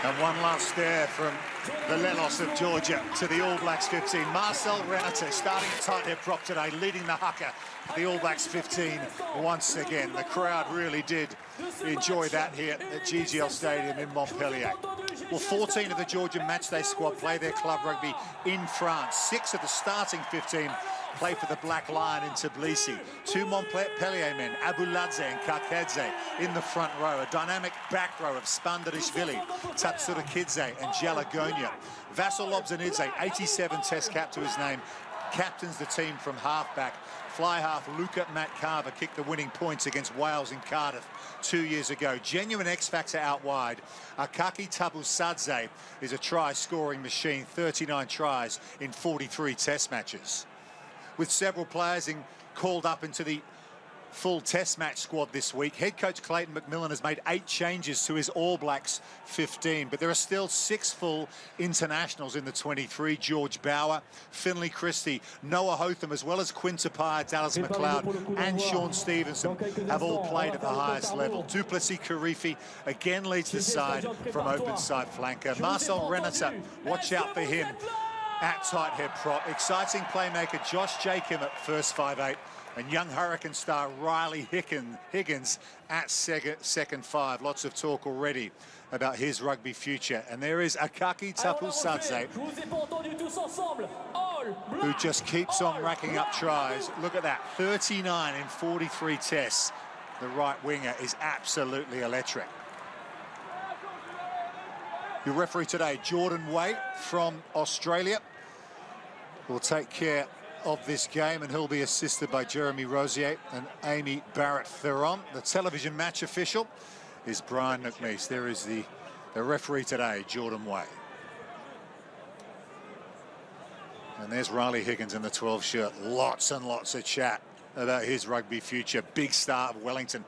And one last stare from the Lelos of Georgia to the All Blacks 15. Marcel Renate starting at tight head prop today, leading the haka. The All Blacks 15 once again. The crowd really did enjoy that here at GGL Stadium in Montpellier. Well, 14 of the Georgian matchday squad play their club rugby in France. 6 of the starting 15 play for the Black Lion in Tbilisi. 2 Montpellier men, Abuladze and Kakadze, in the front row. A dynamic back row of Spandarishvili, Tatsurakidze and Jalagonia. Vasil Lobzanidze, 87 test cap to his name, captains the team from halfback. Fly half Luca Matkava kicked the winning points against Wales in Cardiff 2 years ago. Genuine X-factor out wide. Akaki Tabusadze is a try-scoring machine, 39 tries in 43 test matches. With several players called up into the full test match squad this week, head coach Clayton McMillan has made 8 changes to his All Blacks 15, but there are still 6 full internationals in the 23. George Bower, Finlay Christie, Noah Hotham, as well as Quinta Pye, Dallas McLeod and Sean Stevenson have all played at the highest level. Duplessis Karifi again leads the side from open side flanker. Marcel Renate, watch out for him at tight head prop. Exciting playmaker Josh Jacob at first 5'8", and young Hurricane star Riley Higgins at second 5. Lots of talk already about his rugby future. And there is Akaki Tapusadze, who just keeps on racking up tries. Look at that, 39 in 43 tests. The right winger is absolutely electric. Your referee today, Jordan Waite from Australia, will take care of this game, and he'll be assisted by Jeremy Rosier and Amy Barrett-Theron. The television match official is Brian McMeese. There is the referee today, Jordan Waite. And there's Riley Higgins in the 12 shirt. Lots and lots of chat about his rugby future. Big star of Wellington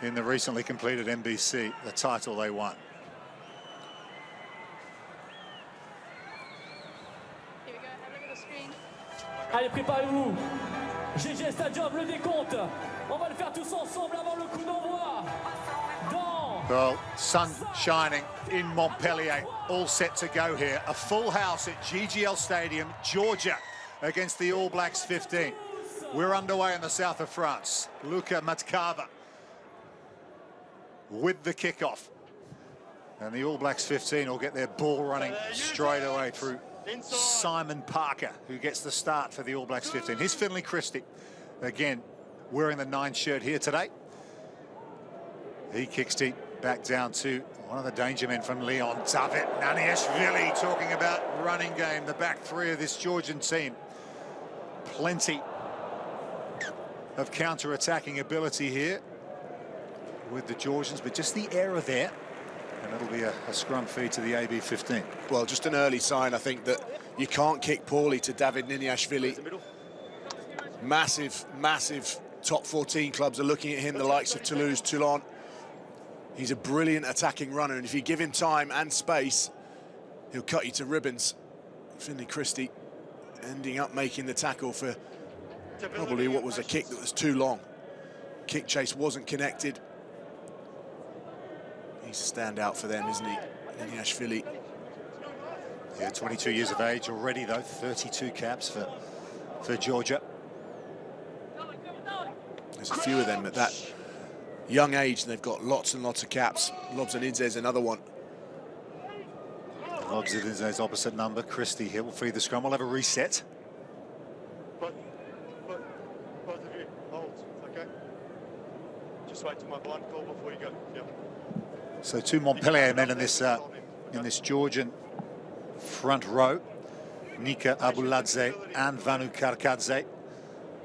in the recently completed NBC, the title they won. Allez, préparez-vous. GG Stadium, le décompte. On va le faire tous ensemble avant le coup d'envoi. Well, sun shining in Montpellier, all set to go here. A full house at GGL Stadium, Georgia, against the All Blacks 15. We're underway in the south of France. Luca Matkava with the kickoff. And the All Blacks 15 will get their ball running straight away through Simon Parker, who gets the start for the All Blacks 15. Here's Finlay Christie, again, wearing the 9 shirt here today. He kicks deep back down to one of the danger men from Lyon, David Naniashvili, talking about running game, the back 3 of this Georgian team. Plenty of counter-attacking ability here with the Georgians, but just the error there. And it'll be a scrum feed to the AB 15. Well, just an early sign, I think, that you can't kick poorly to David Niniashvili. Massive, massive top 14 clubs are looking at him, the likes of Toulouse, Toulon. He's a brilliant attacking runner, and if you give him time and space, he'll cut you to ribbons. Finlay Christie ending up making the tackle for probably what was a kick that was too long. Kick chase wasn't connected. He's a standout for them, isn't he? Niniashvili. Yeah, 22 years of age already, though. 32 caps for Georgia. There's a few of them at that young age, and they've got lots and lots of caps. Lobzanidze is another one. Lobzanidze's opposite number. Christie here will feed the scrum. We'll have a reset. Both of you, hold, okay? Just wait till my blind call before you go. Yep. So 2 Montpellier men in this Georgian front row. Nika Abuladze and Vanu Karkadze.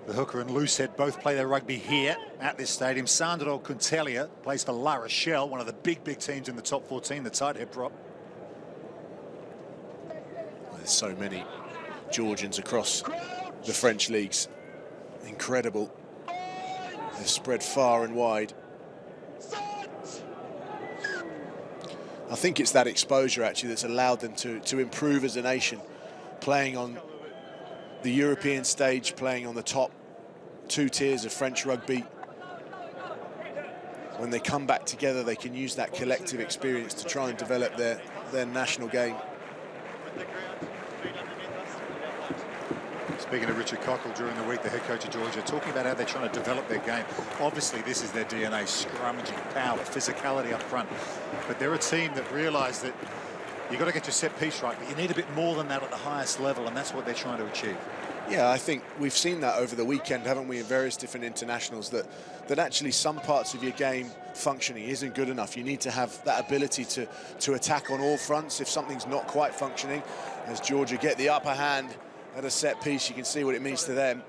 The hooker and loosehead both play their rugby here at this stadium. Sandro Montpellier plays for La Rochelle, one of the big teams in the top 14, the tight head prop. There's so many Georgians across the French leagues. Incredible. They're spread far and wide. I think it's that exposure actually that's allowed them to improve as a nation, playing on the European stage, playing on the top 2 tiers of French rugby. When they come back together, they can use that collective experience to try and develop their national game. Speaking to Richard Cockle during the week, the head coach of Georgia, talking about how they're trying to develop their game. Obviously, this is their DNA, scrummaging, power, physicality up front. But they're a team that realise that you've got to get your set piece right, but you need a bit more than that at the highest level, and that's what they're trying to achieve. Yeah, I think we've seen that over the weekend, haven't we, in various different internationals, that actually some parts of your game functioning isn't good enough. You need to have that ability to attack on all fronts if something's not quite functioning. As Georgia get the upper hand at a set piece, you can see what it means to them.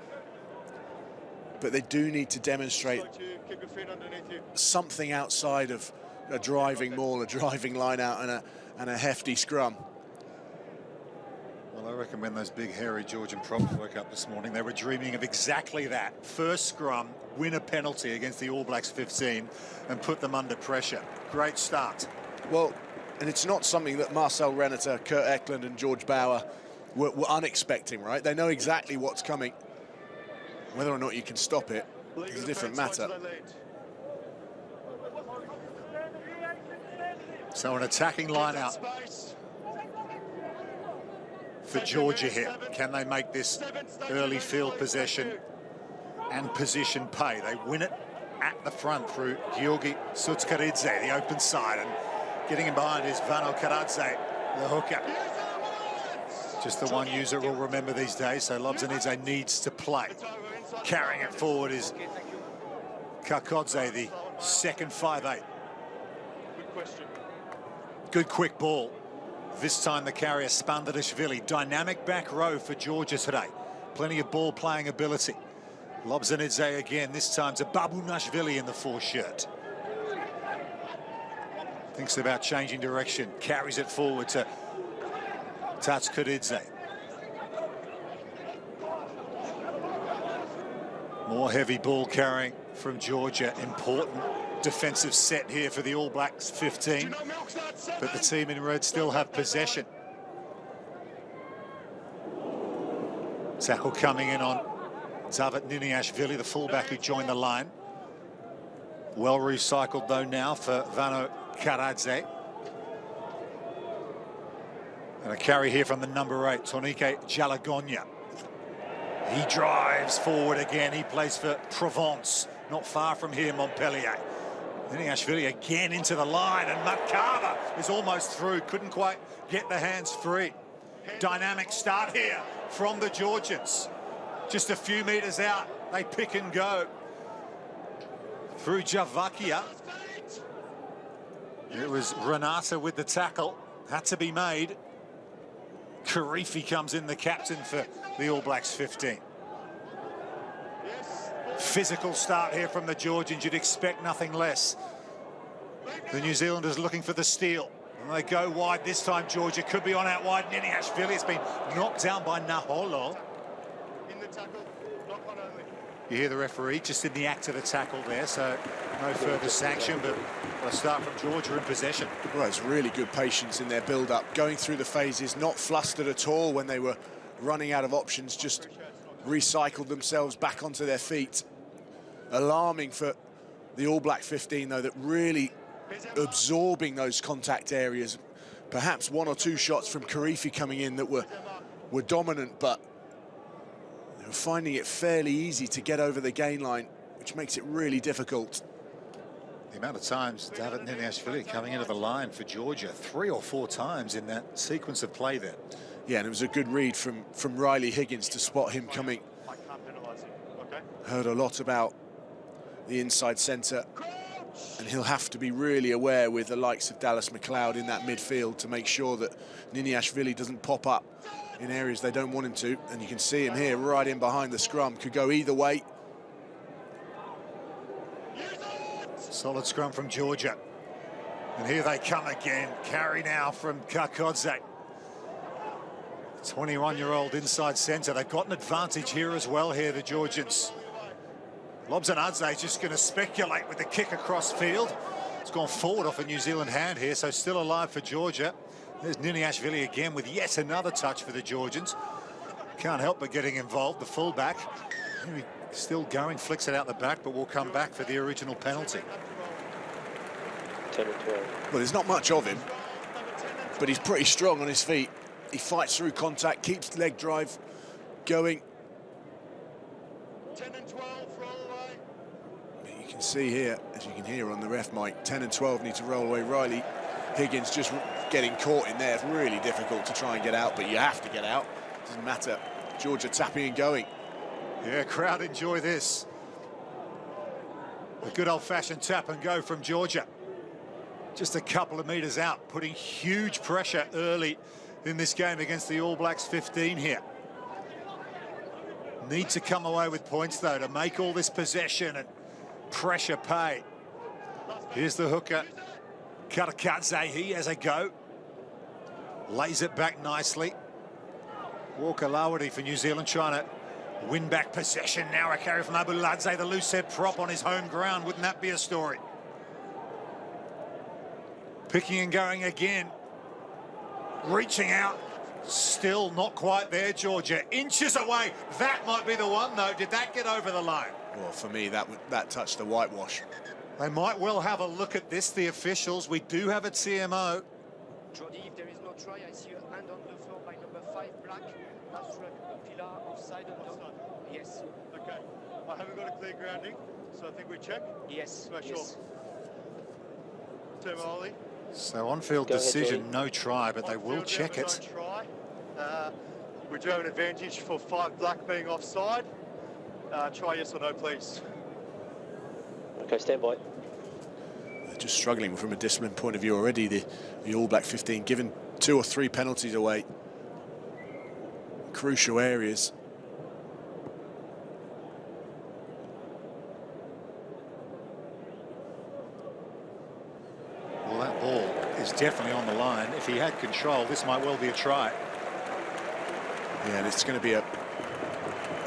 But they do need to demonstrate something outside of a driving maul, a driving line out, and a hefty scrum. Well, I reckon when those big, hairy Georgian props woke up this morning, they were dreaming of exactly that. First scrum, win a penalty against the All Blacks 15 and put them under pressure. Great start. Well, and it's not something that Marcel Renata, Kurt Eklund and George Bauer were unexpecting, right? They know exactly what's coming. Whether or not you can stop it is a different matter. So an attacking line out for Georgia here. Can they make this early field possession and position pay? They win it at the front through Georgi Sutskaridze, the open side, and getting him behind is Vano Karadze, the hooker. Just the one user we'll remember these days, so Lobzanidze needs to play. Carrying it forward is Kakodze, the second 5'8". Good quick ball. This time the carrier Spandadishvili. Dynamic back row for Georgia today. Plenty of ball playing ability. Lobzanidze again, this time to Babunashvili in the 4 shirt. Thinks about changing direction, carries it forward to Tatskudidze. More heavy ball carrying from Georgia. Important defensive set here for the All Blacks 15. But the team in red still have possession. Tackle coming in on Zavat Niniashvili, the fullback who joined the line. Well recycled though now for Vano Karadze. And a carry here from the number 8, Tonike Jalagonia. He drives forward again. He plays for Provence, not far from here, Montpellier. Niniashvili again into the line, and Makava is almost through. Couldn't quite get the hands free. Dynamic start here from the Georgians. Just a few meters out, they pick and go. Through Javakia. It was Renata with the tackle. Had to be made. Karifi comes in, the captain for the All Blacks 15. Physical start here from the Georgians. You'd expect nothing less. The New Zealanders looking for the steal. And they go wide this time. Georgia could be on out wide. Niniashvili has been knocked down by Naholo. In the tackle, knock on only. You hear the referee just in the act of the tackle there, so no further sanction, but a start from Georgia in possession. Well, it's really good patience in their build-up, going through the phases, not flustered at all when they were running out of options, just recycled themselves back onto their feet. Alarming for the All Black 15, though, that really absorbing those contact areas. Perhaps 1 or 2 shots from Karifi coming in that were dominant, but they were finding it fairly easy to get over the gain line, which makes it really difficult. The amount of times David Niniashvili coming into the line for Georgia, 3 or 4 times in that sequence of play there. Yeah, and it was a good read from Riley Higgins to spot him coming. I can't penalise him, okay? Heard a lot about the inside centre And he'll have to be really aware with the likes of Dallas McLeod in that midfield to make sure that Niniashvili doesn't pop up in areas they don't want him to. And you can see him here right in behind the scrum. Could go either way. Solid scrum from Georgia. And here they come again. Carry now from Karkodze. 21-year-old inside centre. They've got an advantage here as well here, the Georgians. Lobzanadze just going to speculate with the kick across field. It's gone forward off a New Zealand hand here, so still alive for Georgia. There's Niniashvili again with yet another touch for the Georgians. Can't help but getting involved, the fullback. Still going, flicks it out the back, but will come back for the original penalty. 10 and 12. Well, there's not much of him, but he's pretty strong on his feet. He fights through contact, keeps leg drive going. 10 and 12 roll away. But you can see here, as you can hear on the ref mic, 10 and 12 need to roll away. Riley Higgins just getting caught in there. It's really difficult to try and get out, but you have to get out. Doesn't matter. Georgia tapping and going. Yeah, crowd enjoy this. A good old-fashioned tap and go from Georgia. Just a couple of metres out, putting huge pressure early in this game against the All Blacks 15 here. Need to come away with points, though, to make all this possession and pressure pay. Here's the hooker. Karkodze, he has a go. Lays it back nicely. Walker Lawadi for New Zealand trying to win back possession. Now a carry from Abuladze, the loose head prop on his home ground. Wouldn't that be a story? Picking and going again. Reaching out. Still not quite there, Georgia. Inches away. That might be the one, though. Did that get over the line? Well, for me, that touched the whitewash. They might well have a look at this, the officials. We do have a TMO. Jody, if there is no try, I see a hand on the floor by number 5, Black. That's right, pillar offside on top. Yes. Okay. I haven't got a clear grounding, so I think we check. Yes. Make sure. Yes. Tim Ollie. So on-field decision, no try, but they will check it. Don't try. We do have an advantage for 5 Black being offside. Try yes or no, please. Okay, stand by. They're just struggling from a discipline point of view already. The All Black 15 given 2 or 3 penalties away. Crucial areas. Well, that ball is definitely on the line. If he had control, this might well be a try. Yeah, and it's going to be a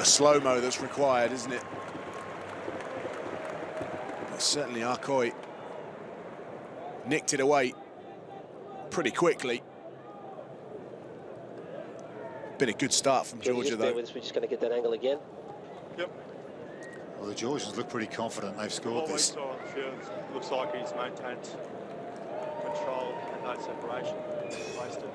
slow-mo that's required, isn't it? But certainly Arkoi nicked it away pretty quickly. Been a good start from Georgia, though. We're just going to get that angle again. Yep. Well, the Georgians look pretty confident they've scored Always this. saw on the field. Looks like he's maintained control and no separation. Wasted.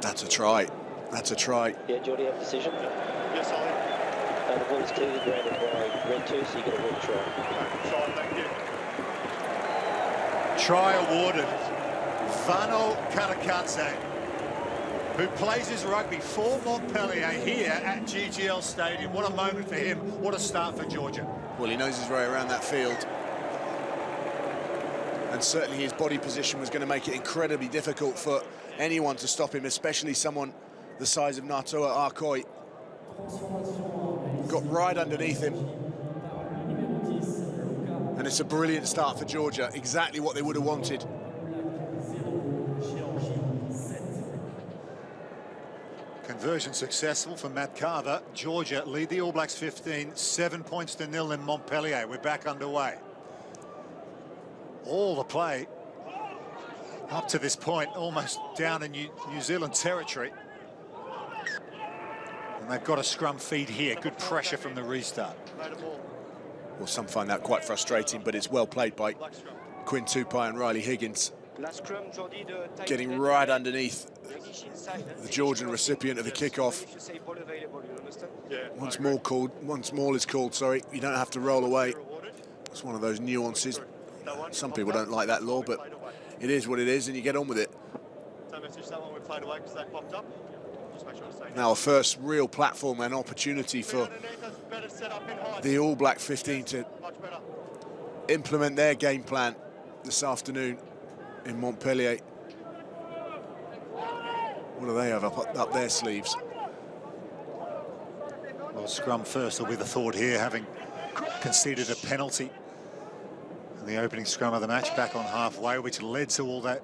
That's a try. That's a try. Yeah, Geordie, have a decision. Yes, Ollie. The ball is clearly grounded by red 2, so you get a red try. Try, thank you. Try awarded. Vano Karkodze, who plays his rugby for Montpellier here at GGL Stadium. What a moment for him. What a start for Georgia. Well, he knows his way around that field. And certainly his body position was going to make it incredibly difficult for anyone to stop him, especially someone the size of Natoa Arkoi. Got right underneath him. And it's a brilliant start for Georgia, exactly what they would have wanted. Conversion successful for Matt Carver. Georgia lead the All Blacks 15, 7 points to 0 in Montpellier. We're back underway. All the play up to this point, almost down in New Zealand territory. And they've got a scrum feed here. Good pressure from the restart. Well, some find that quite frustrating, but it's well played by Quinn Tupai and Riley Higgins. Getting right underneath the Georgian recipient of the kickoff. Once maul is called, sorry, you don't have to roll away. It's one of those nuances. Some people don't like that law, but it is what it is, and you get on with it. So message that one we played away because they popped up. Now a first real platform and opportunity for the All Black 15 to implement their game plan this afternoon in Montpellier. What do they have up their sleeves? Well, scrum first will be the thought here, having conceded a penalty in the opening scrum of the match back on halfway, which led to all that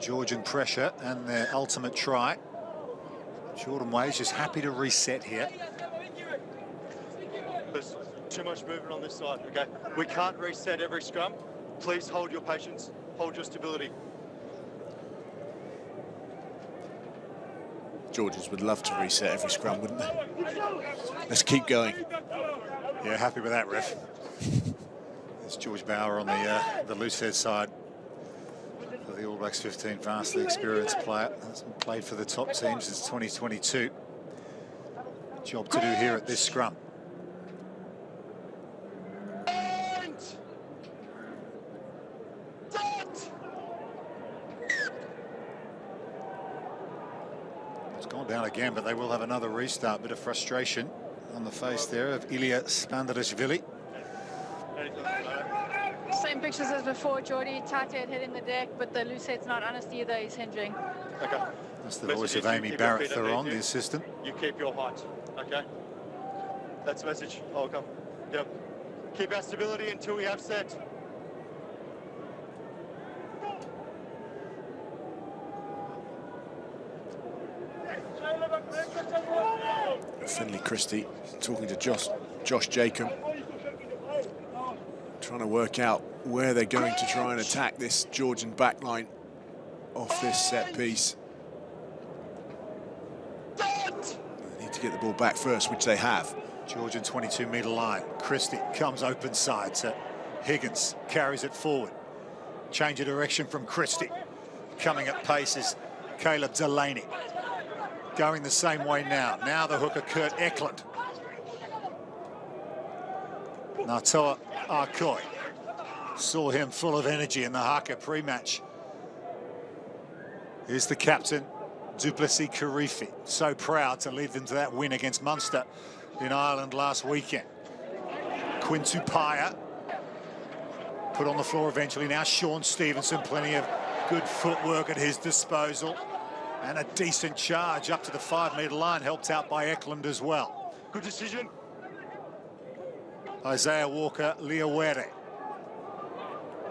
Georgian pressure and their ultimate try. Jordan Way's just happy to reset here. There's too much movement on this side, okay? We can't reset every scrum. Please hold your patience, hold your stability. Georgians would love to reset every scrum, wouldn't they? Let's keep going. Yeah, happy with that, ref. There's George Bauer on the loose head side for the All Blacks 15, vastly experienced player. Hasn't played for the top team since 2022. Job to do here at this scrum. It's gone down again, but they will have another restart. Bit of frustration on the face there of Ilya Spandarishvili. Same pictures as before, Jordy. Tate had hit in the deck, but the loose head's not honest either. He's hinging. Okay. That's the voice of Amy Barrett-Theron, the assistant. You keep your height, okay? That's the message. Oh, come. Yep. Keep our stability until we have set. Finlay Christie talking to Josh Jacob, trying to work out where they're going to try and attack this Georgian backline off this set piece. They need to get the ball back first, which they have. Georgian 22-metre line. Christie comes open side to Higgins, carries it forward. Change of direction from Christie. Coming at pace is Caleb Delaney. Going the same way now. Now the hooker, Kurt Eklund. Natoa Arkoi. Saw him full of energy in the haka pre-match. Here's the captain, Duplessis Karifi. So proud to lead them to that win against Munster in Ireland last weekend. Quintu Paya put on the floor eventually. Now Sean Stevenson, plenty of good footwork at his disposal. And a decent charge up to the 5-metre line, helped out by Eklund as well. Good decision. Isaiah Walker Liawere.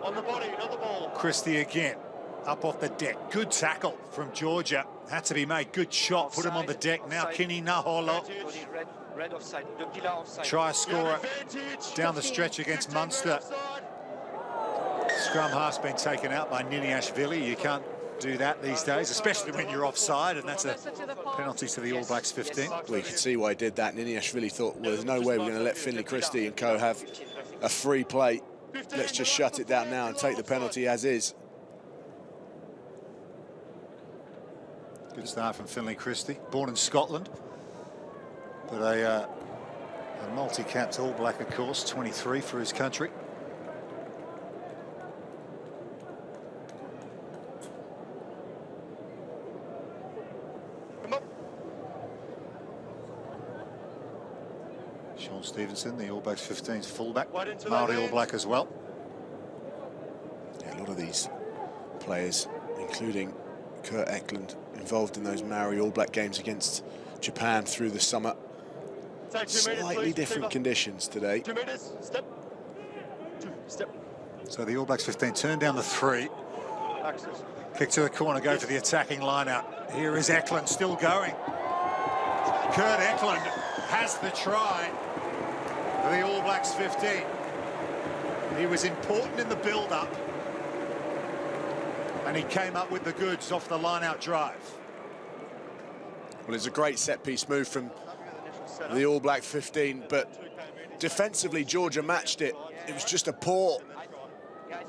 On the body, not the ball. Christie again, up off the deck. Good tackle from Georgia. Had to be made. Good shot, put him on the deck. Now Kini Naholo. Red offside, the pillar offside. Try scorer down the stretch against Munster. Scrum half's been taken out by Niniashvili. You can't do that these days, especially when you're offside, and that's a penalty to the All Blacks 15. Well, you can see why he did that. Niniashvili thought, well, there's no way we're going to let Finlay Christie and co have a free play. Let's just shut it down now and take the penalty as is. Good start from Finlay Christie, born in Scotland, but a multi-capped All Black, of course, 23 for his country. Sean Stevenson, the All Blacks 15's fullback, Māori All Black as well. Yeah, a lot of these players, including Kurt Eklund, involved in those Māori All Black games against Japan through the summer. Slightly different conditions today. 2 meters, step. Step. So the All Blacks 15 turn down the 3. Access. Kick to the corner, go for the attacking line-out. Here is Eklund still going. Kurt Eklund has the try for the All Blacks 15. He was important in the build-up, and he came up with the goods off the line-out drive. Well, it's a great set-piece move from the All Black 15, but defensively, Georgia matched it. It was just a poor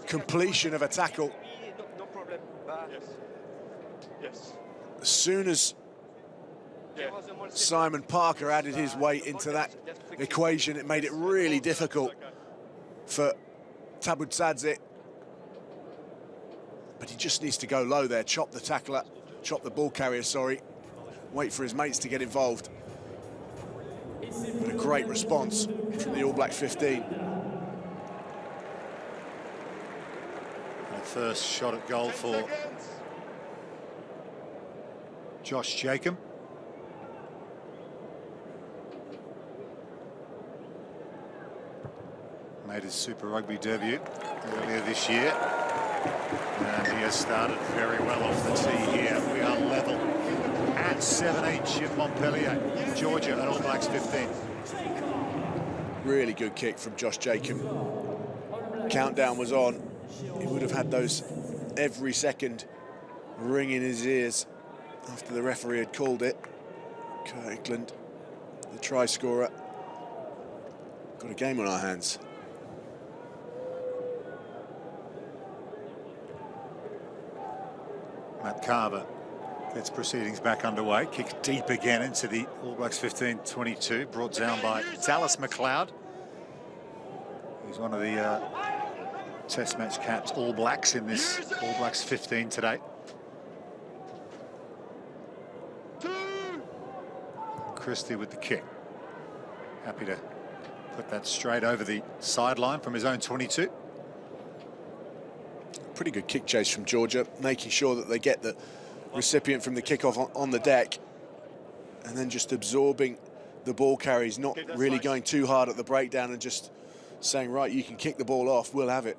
completion of a tackle. No problem. Yes. As soon as Simon Parker added his weight into that equation, it made it really difficult for Tabutsadze. But he just needs to go low there, chop the tackler, chop the ball carrier, sorry. wait for his mates to get involved. But a great response from the All Black 15. The first shot at goal for Josh Jacob. Made his Super Rugby debut earlier this year. And he has started very well off the tee here. We are level at 7 each in Montpellier, Georgia, and All Blacks 15. Really good kick from Josh Jacob. Countdown was on. He would have had those every second ringing in his ears after the referee had called it. Kurt Eklund, the try scorer. Got a game on our hands. Matt Carver gets proceedings back underway. Kick deep again into the All Blacks 15-22, brought down by Dallas McLeod. He's one of the Test match caps All Blacks in this All Blacks 15 today. Christie with the kick. Happy to put that straight over the sideline from his own 22. Pretty good kick chase from Georgia, making sure that they get the recipient from the kickoff on the deck, and then just absorbing the ball carries, not really going too hard at the breakdown, and just saying, right, you can kick the ball off, we'll have it.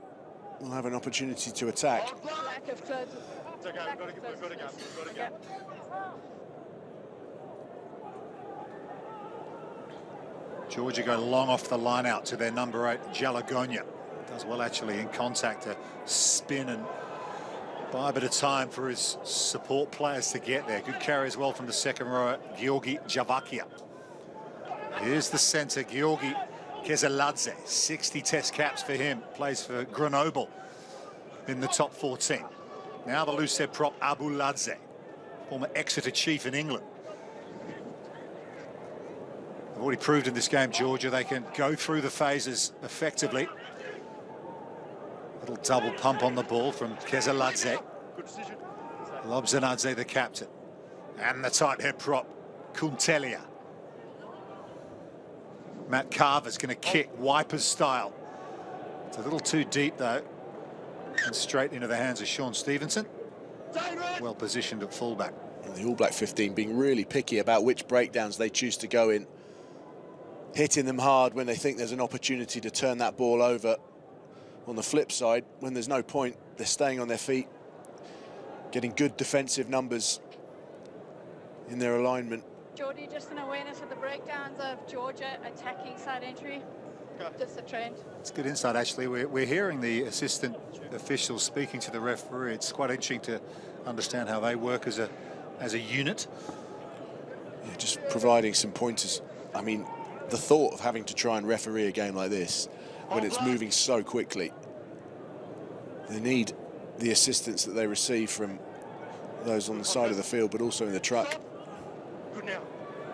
We'll have an opportunity to attack. Lack of close. It's okay, we've got to go. Georgia go long off the line out to their number 8, Jalagonia. Does well actually in contact to spin and buy a bit of time for his support players to get there. Good carry as well from the second rower, Georgi Javakia. Here's the centre, Georgi Kezeladze. 60 test caps for him. Plays for Grenoble in the top 14. Now the loose head prop, Abuladze, former Exeter chief in England. They've already proved in this game, Georgia, they can go through the phases effectively. Little double pump on the ball from Kezeladze. Lobzanadze, the captain. And the tight head prop, Kuntelia. Matt Carver's going to kick, Wipers style. It's a little too deep, though. And straight into the hands of Sean Stevenson. Well positioned at fullback. And the All Black 15 being really picky about which breakdowns they choose to go in. Hitting them hard when they think there's an opportunity to turn that ball over. On the flip side, when there's no point, they're staying on their feet, getting good defensive numbers in their alignment. Jody, just an awareness of the breakdowns of Georgia attacking side entry. Just a trend. It's good insight, actually. We're hearing the assistant officials speaking to the referee. It's quite interesting to understand how they work as a unit. Yeah, just providing some pointers. I mean, the thought of having to try and referee a game like this when it's moving so quickly, they need the assistance that they receive from those on the side of the field, but also in the truck.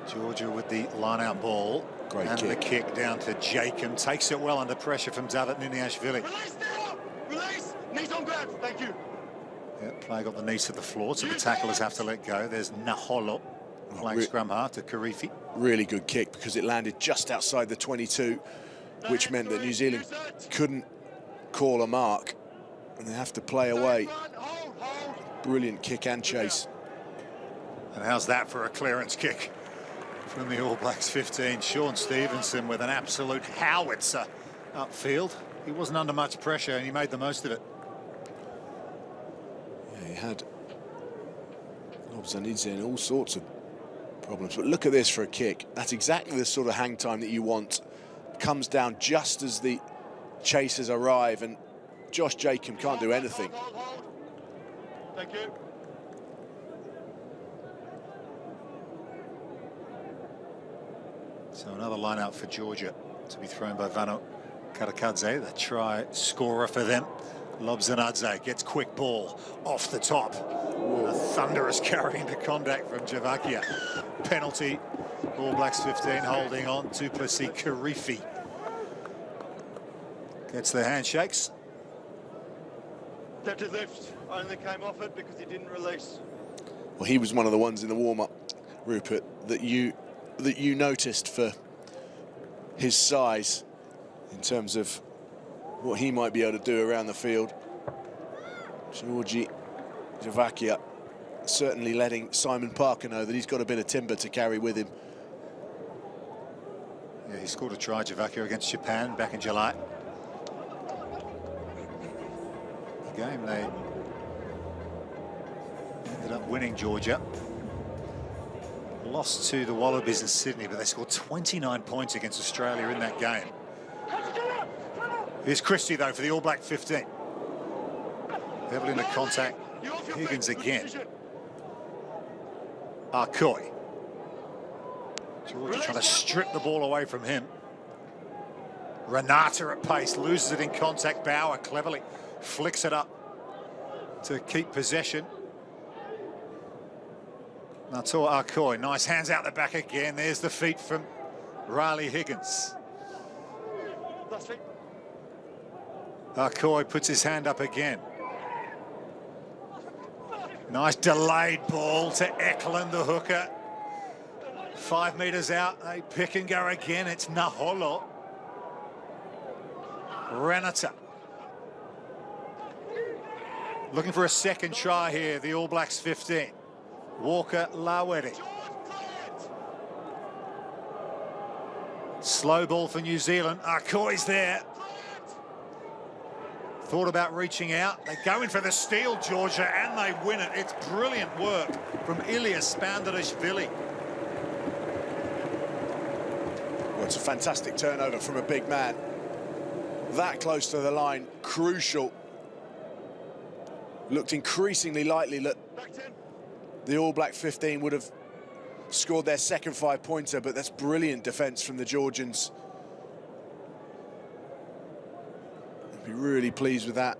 Georgia with the line-out ball. Great and kick. the kick down to Jacob. Takes it well under pressure from David Niniashvili. Release! Knees on ground, thank you. Yeah, player got the knees to the floor, so the tacklers have to let go. There's Naholo playing scrum half to Karifi. Really good kick because it landed just outside the 22, which meant that New Zealand couldn't call a mark, and they have to play away. Brilliant kick and chase. And how's that for a clearance kick from the All Blacks 15? Sean Stevenson with an absolute howitzer upfield. He wasn't under much pressure and he made the most of it. Yeah, he had Lobzanidze and all sorts of problems, but look at this for a kick. That's exactly the sort of hang time that you want. Comes down just as the chasers arrive, and Josh Jacob can't do anything. Hold. Thank you. So another line out for Georgia to be thrown by Vano Karakadze, the try scorer for them. Lobzanadze gets quick ball off the top. A thunderous carry into contact from Javakia. Penalty, All Blacks 15 holding on. Duplessis Karifi gets the handshakes. That lift only came off it because he didn't release. Well, he was one of the ones in the warm-up Rupert, that you noticed for his size in terms of what he might be able to do around the field? Georgi Javakia certainly letting Simon Parker know that he's got a bit of timber to carry with him. Yeah, he scored a try, Javakia, against Japan back in July. The game they ended up winning, Georgia. Lost to the Wallabies in Sydney, but they scored 29 points against Australia in that game. Here's Christie, though, for the All Black 15. Heavily into contact. Higgins again. Arcoy. Georgia trying to strip the ball away from him. Renata at pace, loses it in contact. Bauer cleverly flicks it up to keep possession. Natua Arcoy, nice hands out the back again. There's the feet from Riley Higgins. Arcoy puts his hand up again. Nice delayed ball to Eklund, the hooker. 5 meters out, they pick and go again. It's Naholo. Renata. Looking for a second try here, the All Blacks 15. Walker Laweri. Slow ball for New Zealand. Arcoy's there. Thought about reaching out. They go in for the steal, Georgia, and they win it. It's brilliant work from Ilias Spandarishvili. Well, it's a fantastic turnover from a big man. That close to the line, crucial. Looked increasingly likely that the All Black 15 would have scored their second 5-pointer, but that's brilliant defence from the Georgians. I'd be really pleased with that.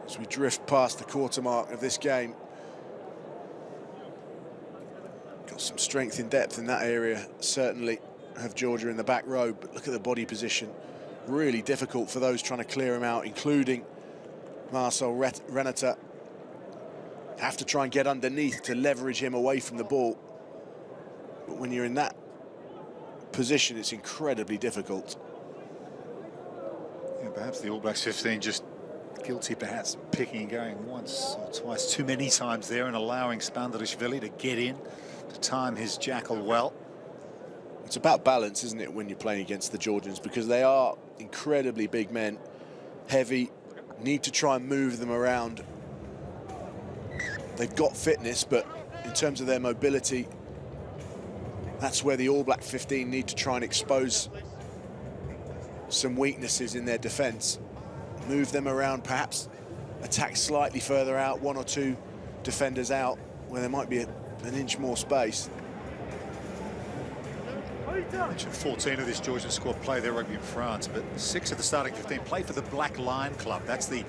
As we drift past the quarter mark of this game. Got some strength in depth in that area, certainly have Georgia in the back row, but look at the body position. Really difficult for those trying to clear him out, including Marcel Renata. Have to try and get underneath to leverage him away from the ball. But when you're in that position, it's incredibly difficult. Yeah, perhaps the All Blacks 15 just guilty, perhaps picking and going once or twice too many times there and allowing Spandarishvili to get in, to time his jackal well. It's about balance, isn't it, when you're playing against the Georgians, because they are incredibly big men, heavy, need to try and move them around. They've got fitness, but in terms of their mobility, that's where the All Black 15 need to try and expose some weaknesses in their defence. Move them around, perhaps attack slightly further out, 1 or 2 defenders out, where there might be an inch more space. I mentioned 14 of this Georgian squad play their rugby in France, but 6 of the starting 15 play for the Black Lion Club. That's the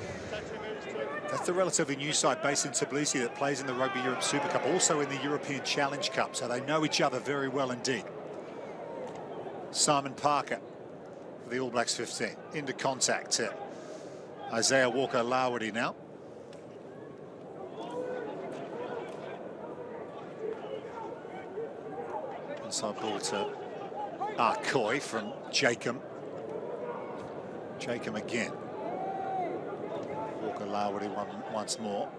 relatively new side based in Tbilisi that plays in the Rugby Europe Super Cup, also in the European Challenge Cup, so they know each other very well indeed. Simon Parker for the All Blacks 15, into contact. Isaiah Walker-Laweri now. Inside ball to Arcoy from Jacob. Jacob again. Walker-Laweri once more.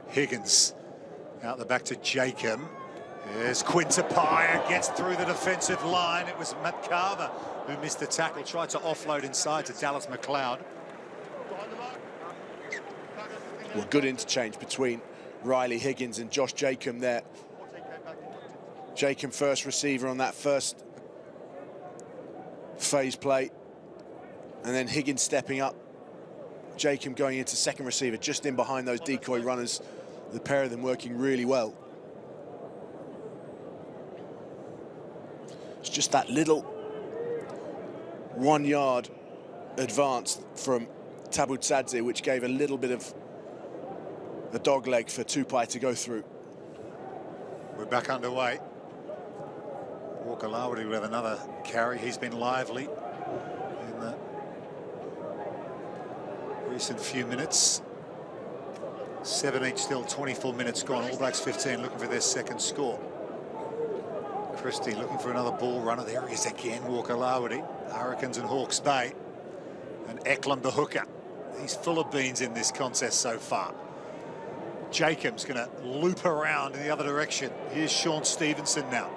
Higgins out the back to Jacob. There's Quintapaya, gets through the defensive line. It was Matt Carver who missed the tackle, tried to offload inside to Dallas McLeod. Well, good interchange between Riley Higgins and Josh Jacob there. Jacob first receiver on that first phase play, and then Higgins stepping up. Jacob going into second receiver, just in behind those decoy runners. The pair of them working really well. It's just that little 1 yard advance from Tabutsadze, which gave a little bit of a dog leg for Tupai to go through. We're back underway. Walker-Laweri with another carry. He's been lively in the recent few minutes. 7 each still, 24 minutes gone. All Blacks 15 looking for their second score. Christie looking for another ball runner. There he is again, Walker Lawity. Hurricanes and Hawke's Bay. And Eklund the hooker. He's full of beans in this contest so far. Jacob's going to loop around in the other direction. Here's Sean Stevenson now.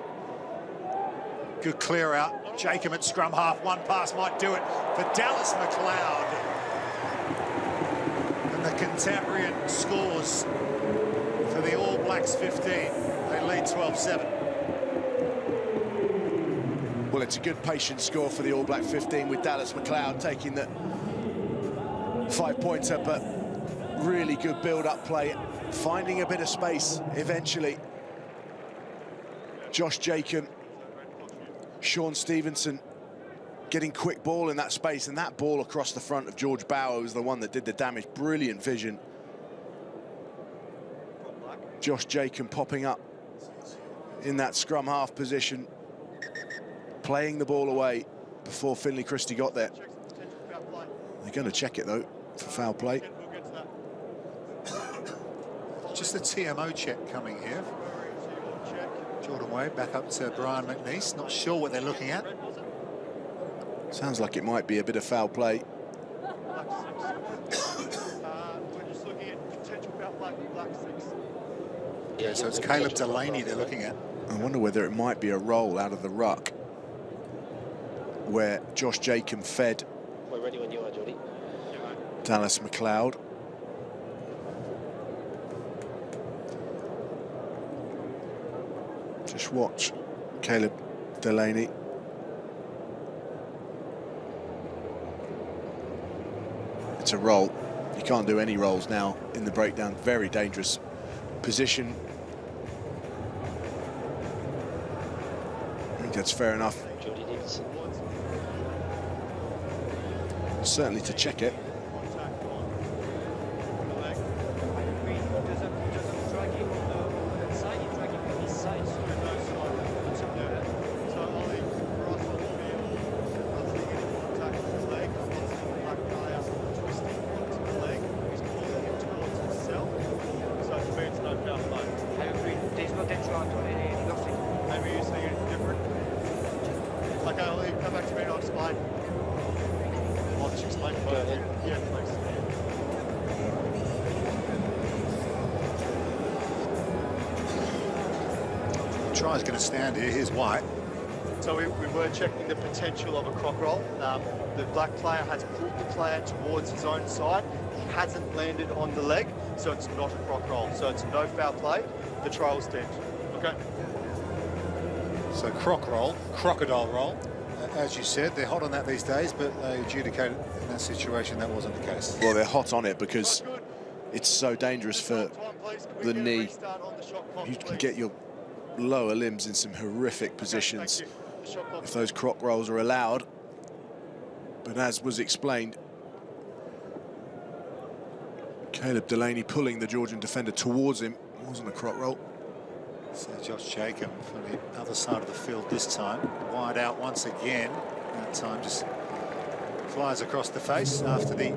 Good clear out. Jacob at scrum half. One pass might do it for Dallas McLeod. And the Cantabrian scores for the All Blacks 15. They lead 12-7. Well, it's a good patient score for the All Black 15 with Dallas McLeod taking the 5-pointer, but really good build-up play, finding a bit of space eventually. Josh Jacob, Sean Stevenson getting quick ball in that space, and that ball across the front of George Bower was the one that did the damage. Brilliant vision. Josh Jacob popping up in that scrum half position, playing the ball away before Finlay Christie got there. They're going to check it though for foul play. Just the TMO check coming here. Jordan Wade back up to Brian McNeese. Not sure what they're looking at. Sounds like it might be a bit of foul play. We're just looking at potential foul play for Black 6. Yeah, so it's Caleb Delaney they're looking at. I wonder whether it might be a roll out of the ruck where Josh Jacob fed We're ready when you are, Jordy. Dallas McLeod. Just watch Caleb Delaney. It's a roll. You can't do any rolls now in the breakdown. Very dangerous position. I think that's fair enough. Jordy Dixon. Certainly to check it. Try's going to stand here. Here's White. So we were checking the potential of a croc roll. The black player has pulled the player towards his own side. He hasn't landed on the leg, so it's not a croc roll. So it's no foul play. The trial will stand. Okay. So croc roll, crocodile roll. As you said, they're hot on that these days, but they adjudicated in that situation that wasn't the case. Well, they're hot on it because it's so dangerous for the knee. You can get your lower limbs in some horrific positions if those croc rolls are allowed. But as was explained, Caleb Delaney pulling the Georgian defender towards him. It wasn't a croc roll. So Josh Jacob from the other side of the field this time. Wide out once again. That time just flies across the face after the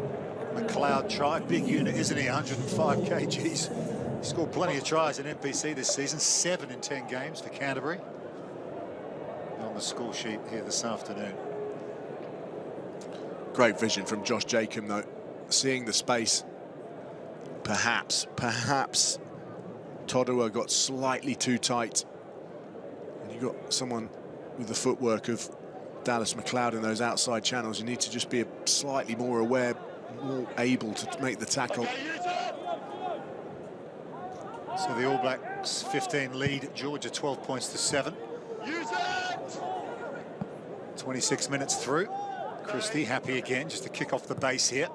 McLeod try. Big unit, isn't he? 105 kgs. He scored plenty of tries in NPC this season. 7 in 10 games for Canterbury. On the score sheet here this afternoon. Great vision from Josh Jacob though. Seeing the space. Perhaps Todua got slightly too tight. And you got someone with the footwork of Dallas McLeod in those outside channels. You need to just be slightly more aware, more able to make the tackle. So the All Blacks 15 lead Georgia 12 points to 7. 26 minutes through. Christie happy again just to kick off the base here.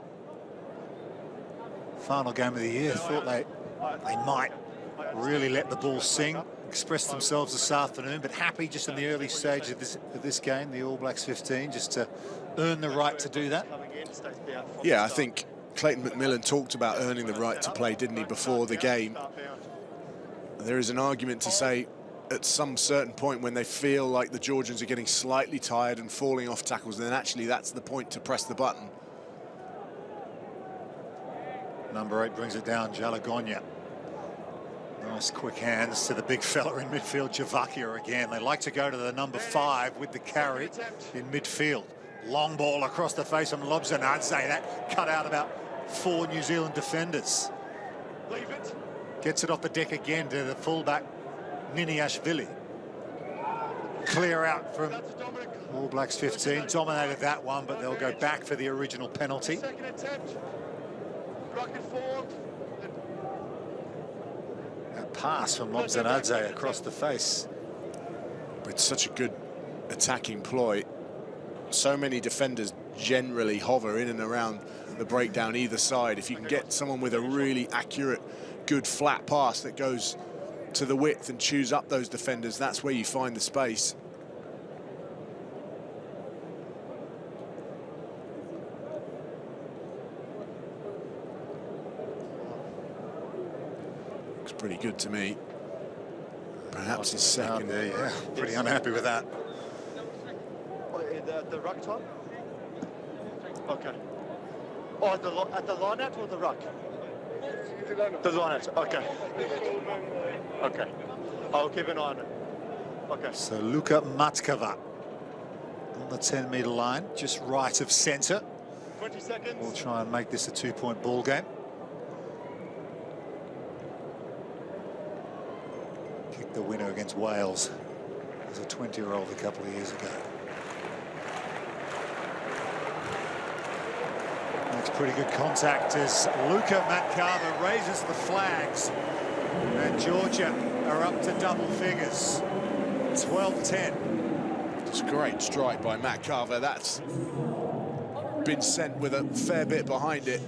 Final game of the year. Thought they might really let the ball sing, express themselves this afternoon, but happy just in the early stage of this game, the All Blacks 15, just to earn the right to do that. Yeah, I think Clayton McMillan talked about earning the right to play, didn't he, before the game. There is an argument to say at some certain point when they feel like the Georgians are getting slightly tired and falling off tackles, then actually that's the point to press the button. Number 8 brings it down, Jalagonia. Nice quick hands to the big fella in midfield, Javakia again. They like to go to the number 5 with the carry in midfield. Long ball across the face from Lobzanadze. That cut out about 4 New Zealand defenders. Gets it off the deck again to the fullback, Niniashvili. Clear out from All Blacks 15. Dominated that one, but they'll go back for the original penalty. Second attempt. Rocket forward. That pass from Lobzanadze across the face. With such a good attacking ploy, so many defenders generally hover in and around the breakdown either side. If you can get someone with a really accurate, good flat pass that goes to the width and chews up those defenders, that's where you find the space. Looks pretty good to me. Perhaps his second. There, yeah. Pretty unhappy with that. The ruck time? Okay. Oh, at the line out or the ruck? The line out, okay. Okay. I'll keep an eye on it. Okay. So Luka Matkava on the 10-metre line, just right of centre. 20 seconds. We'll try and make this a 2-point ball game. Kicked the winner against Wales as a 20-year-old a couple of years ago. Makes pretty good contact as Luka Matkava raises the flags. And Georgia are up to double figures. 12-10. It's a great strike by Matkava. That's been sent with a fair bit behind it.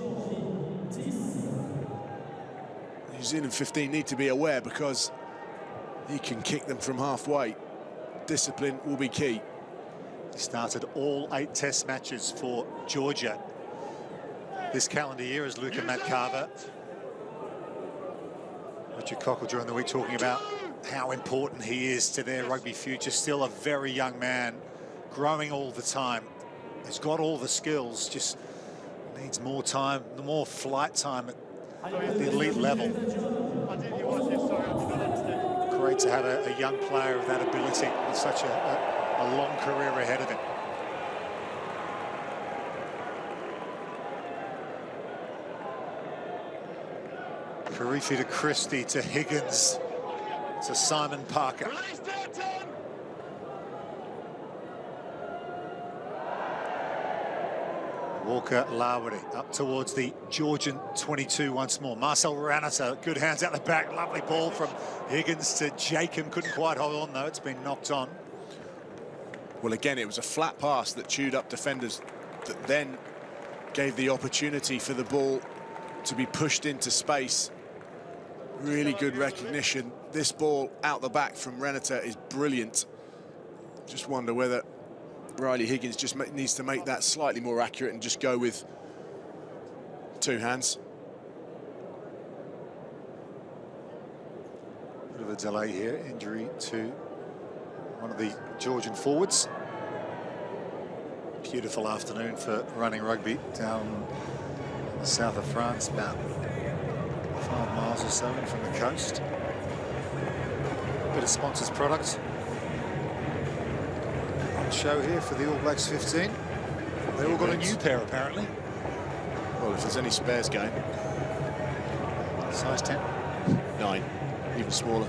New Zealand 15 need to be aware because he can kick them from halfway. Discipline will be key. He started all 8 test matches for Georgia this calendar year as Luka Matkava. Richard Cockle during the week talking about how important he is to their rugby future. Still a very young man, growing all the time. He's got all the skills, just needs more time, more flight time at the elite level. Great to have a young player of that ability with such a long career ahead of him. Karifi to Christie to Higgins to Simon Parker. Walker Lawari up towards the Georgian 22 once more. Marcel Ranata, good hands out the back. Lovely ball from Higgins to Jacob. Couldn't quite hold on though. It's been knocked on. Well, again, it was a flat pass that chewed up defenders that then gave the opportunity for the ball to be pushed into space. Really good recognition. This ball out the back from Renata is brilliant. Just wonder whether Riley Higgins just needs to make that slightly more accurate and just go with 2 hands. Bit of a delay here. Injury to one of the Georgian forwards. Beautiful afternoon for running rugby down in the south of France, about 5 miles or so in from the coast. Bit of sponsors product on show here for the All Blacks 15. They all got a new pair apparently. Well, if there's any spares game. Size 10. 9, even smaller.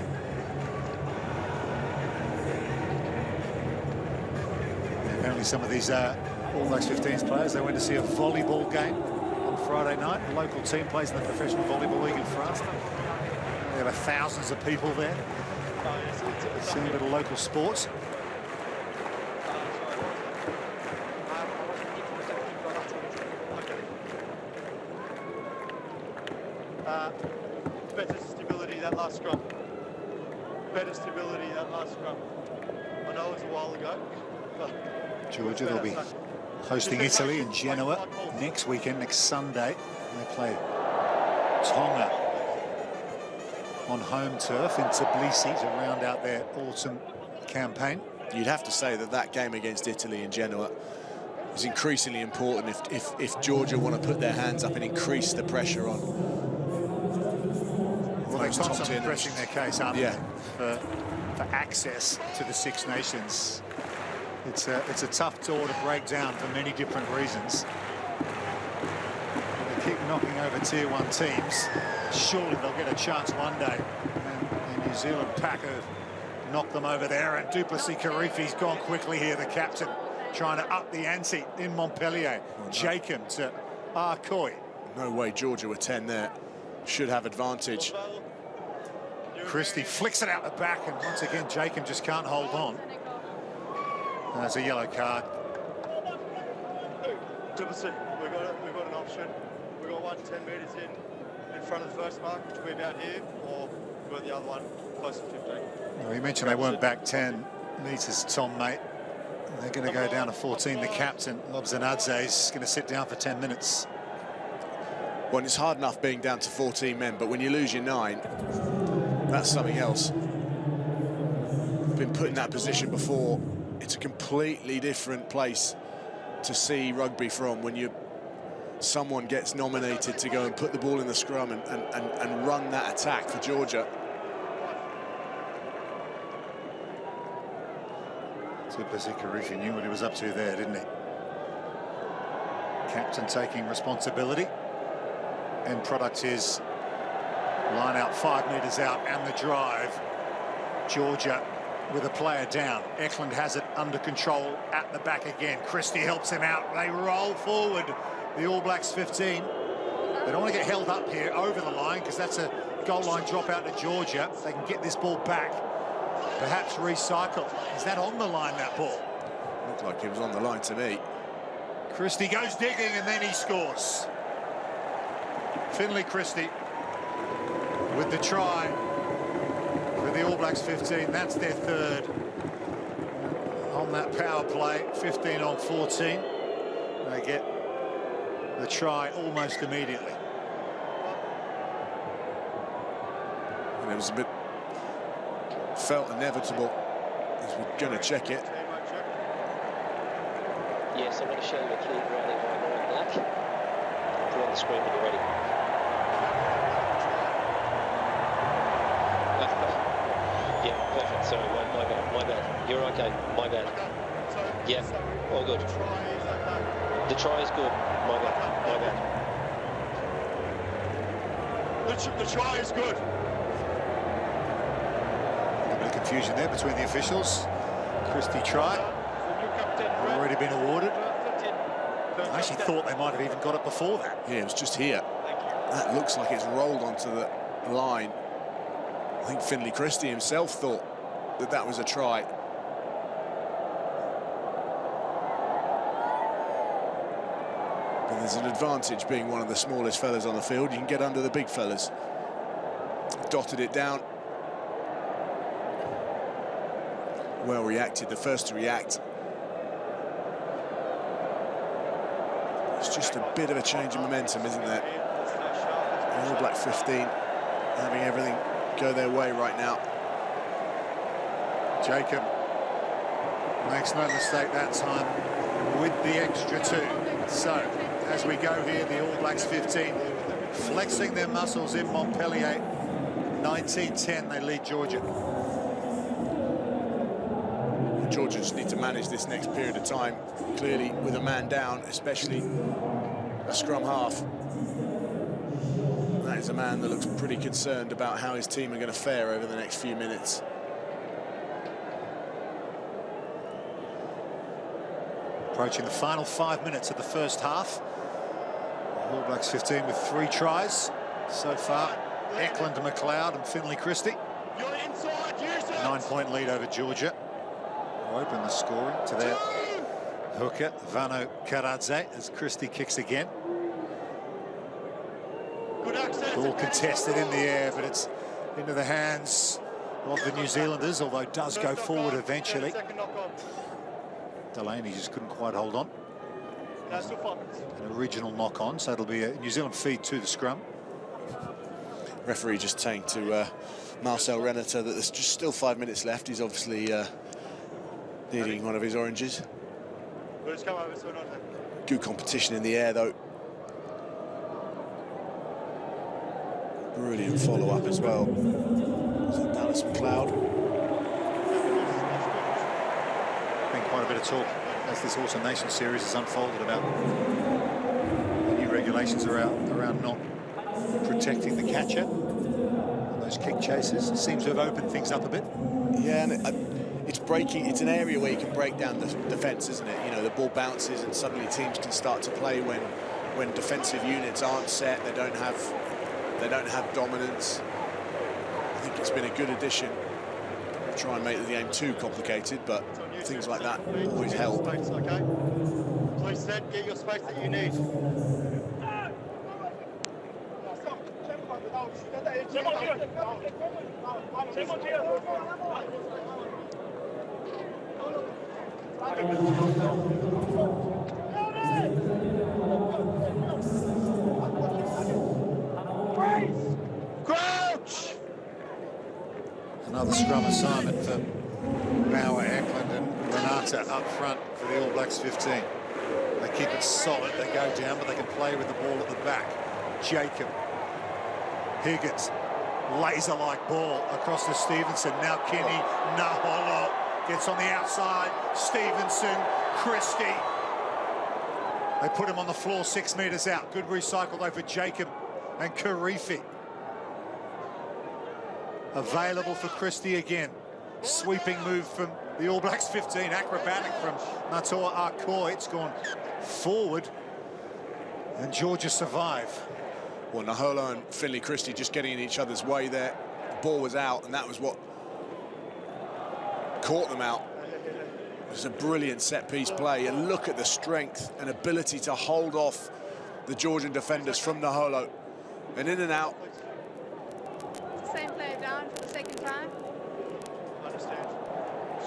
Apparently some of these All Blacks 15's players, they went to see a volleyball game on Friday night. The local team plays in the Professional Volleyball League in France. There were thousands of people there seeing a bit of local sports. Better stability that last scrum. Better stability that last scrum. I know it was a while ago, but Georgia, they'll be hosting Italy in Genoa next weekend, next Sunday. They play Tonga on home turf in Tbilisi to round out their autumn campaign. You'd have to say that that game against Italy in Genoa is increasingly important if Georgia want to put their hands up and increase the pressure on. Well, they're constantly pressing their case, aren't they? For access to the Six Nations. It's a tough door to break down for many different reasons. They keep knocking over Tier 1 teams. Surely they'll get a chance one day. And the New Zealand pack have knocked them over there. And Duplessis Karifi's gone quickly here, the captain, trying to up the ante in Montpellier. Oh, no. Jacob to Arcoy. No way Georgia were 10 there. Should have advantage. Christie flicks it out the back, and once again Jacob just can't hold on. That's a yellow card. Duplessis, we've got an option. We've got one 10 metres in front of the first mark, which will be about here, or we've got the other one close to 15. Well, you mentioned they weren't back 10 metres, Tom, mate. They're going to go down to 14. The captain, Lobzanadze, is going to sit down for 10 minutes. Well, it's hard enough being down to 14 men, but when you lose your 9, that's something else. I've been put in that position before. It's a completely different place to see rugby from when someone gets nominated to go and put the ball in the scrum and run that attack for Georgia. Duplessis Karifi knew what he was up to there, didn't he? Captain taking responsibility. End product is line out 5 metres out and the drive. Georgia with a player down. Eklund has it under control at the back again. Christie helps him out. They roll forward. The All Blacks 15. They don't want to get held up here over the line because that's a goal line drop out to Georgia. They can get this ball back. Perhaps recycle. Is that on the line, that ball? Looked like it was on the line to me. Christie goes digging and then he scores. Finlay Christie with the try for the All Blacks 15. That's their third on that power play. 15 on 14. They get the try almost immediately. And it was a bit felt inevitable as we're going to check it. Yes, I'm going to show you a clean running by Ryan Black. Put on the screen when you're ready. Yeah, perfect. Sorry, my bad. You're okay. My bad. Yeah, all good. The try is good. My bad. The try is good. A bit of confusion there between the officials. Christie try. Already been awarded. I actually thought they might have even got it before that. Yeah, it was just here. That looks like it's rolled onto the line. I think Finlay Christie himself thought that was a try. But there's an advantage being one of the smallest fellas on the field. You can get under the big fellas. Dotted it down. Well reacted, the first to react. It's just a bit of a change in momentum, isn't there? The All Black 15 having everything go their way right now. Jacob makes no mistake that time with the extra 2. So, as we go here, the All Blacks 15 flexing their muscles in Montpellier. 19-10, they lead Georgia. Georgia just need to manage this next period of time, clearly with a man down, especially a scrum half. That is a man that looks pretty concerned about how his team are going to fare over the next few minutes. Approaching the final 5 minutes of the first half. All Blacks 15 with 3 tries so far. Eklund, McLeod and Finlay Christie. 9-point lead over Georgia. Open the scoring to their hooker, Vano Karadze, as Christie kicks again. Ball contested in the air, but it's into the hands of the New Zealanders, although it does go forward eventually. Delaney just couldn't quite hold on. An original knock-on, so it'll be a New Zealand feed to the scrum. Referee just saying to Marcel Renata that there's just still 5 minutes left. He's obviously needing one of his oranges. Good competition in the air, though. Brilliant follow-up as well. Is it Dallas McLeod? Been quite a bit of talk as this Autumn Nation series has unfolded about the new regulations around not protecting the catcher and those kick chases. It seems to have opened things up a bit. Yeah, and it's breaking. It's an area where you can break down the defence, isn't it? You know, the ball bounces and suddenly teams can start to play when defensive units aren't set. They don't have dominance. I think it's been a good addition. Try and make the game too complicated, but things like that always help. Okay. Please set, get your space that you need. Crouch! Another scrum assignment for Kurt Eklund and Renata up front for the All Blacks 15. They keep it solid, they go down, but they can play with the ball at the back. Jacob, Higgins, laser-like ball across to Stevenson. Now Kenny, Naholo gets on the outside. Stevenson, Christie. They put him on the floor 6 metres out. Good recycle though for Jacob and Karifi. Available for Christie again. Sweeping move from the All Blacks 15. Acrobatic from Natoa Arkoy. It's gone forward. And Georgia survive. Well, Naholo and Finley Christie just getting in each other's way there. The ball was out, and that was what caught them out. It was a brilliant set-piece play, and look at the strength and ability to hold off the Georgian defenders from Naholo. And in and out. Same player down for the second time. I understand.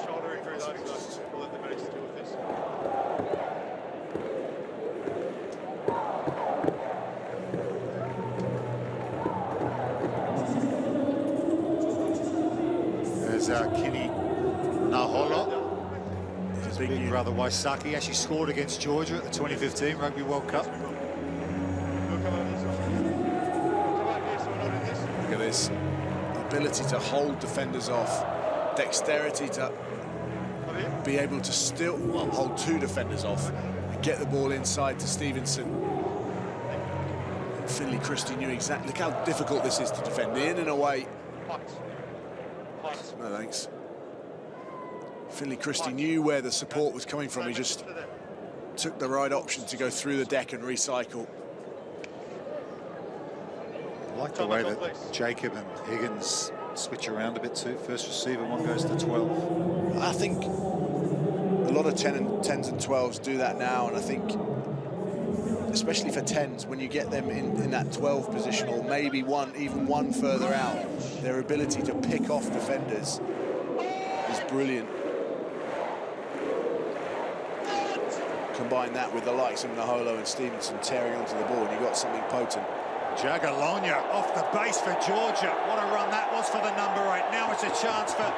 Shoulder injury, those guys. We'll let the medics deal with this. There's Kenny Naholo. His big brother Waisaki actually scored against Georgia at the 2015 Rugby World Cup. Look at this. Ability to hold defenders off. Dexterity to be able to still hold two defenders off and get the ball inside to Stevenson. And Finley Christie knew exactly. Look how difficult this is to defend. In and away. No thanks. Finley Christie knew where the support was coming from. He just took the right option to go through the deck and recycle. I like the way that Jacob and Higgins switch around a bit too. First receiver, one goes to 12. I think a lot of 10s and 12s do that now, and I think especially for 10s, when you get them in that 12 position, or maybe even one further out, their ability to pick off defenders is brilliant. Combine that with the likes of Naholo and Stevenson tearing onto the ball, and you've got something potent. Jagalonia off the base for Georgia. What a run that was for the number 8. Now it's a chance for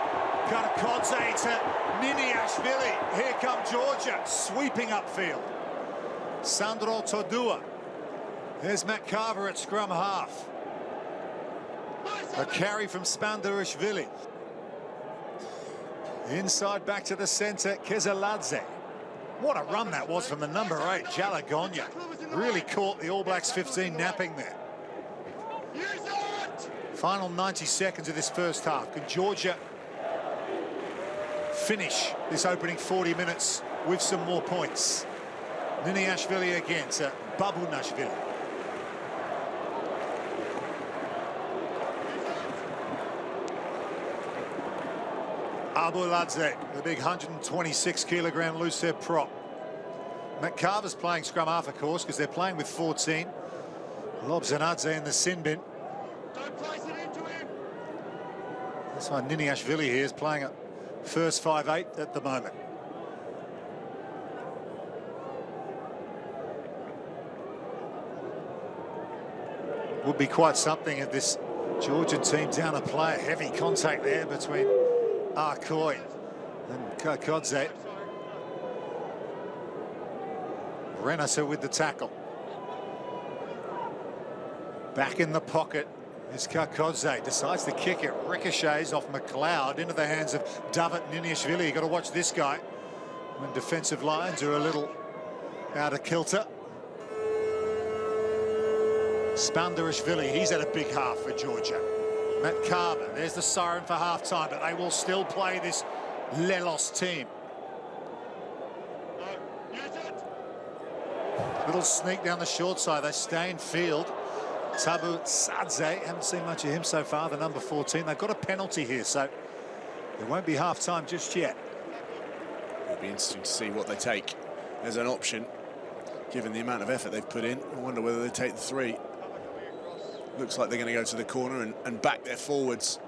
Karakodze to Niniashvili. Here come Georgia, sweeping upfield. Sandro Todua. There's Matt Carver at scrum half. A carry from Spandarishvili. Inside back to the centre, Kezeladze. What a run that was from the number 8, Jalagonia. Really caught the All Blacks 15 napping there. Final 90 seconds of this first half. Can Georgia finish this opening 40 minutes with some more points? Niniashvili again to Babunashvili. Abuladze, the big 126-kilogram loose head prop. Matt Carver's playing scrum half, of course, because they're playing with 14. Lobzanadze in the sin bin. Don't place it into him. That's why Niniashvili here is playing at first 5'8" at the moment. Would be quite something if this Georgian team down a player. Heavy contact there between Arkoy and Karakodze. Renata with the tackle. Back in the pocket is Karkodze. Decides to kick it. Ricochets off McLeod into the hands of David Niniashvili. You've got to watch this guy when defensive lines are a little out of kilter. Spandarishvili, he's had a big half for Georgia. Matt Carver, there's the siren for half-time, but they will still play this Lelos team. Little sneak down the short side. They stay in field. Tabu Sadze, haven't seen much of him so far, the number 14. They've got a penalty here, so it won't be half-time just yet. It'll be interesting to see what they take as an option, given the amount of effort they've put in. I wonder whether they take the 3. Looks like they're going to go to the corner and back their forwards.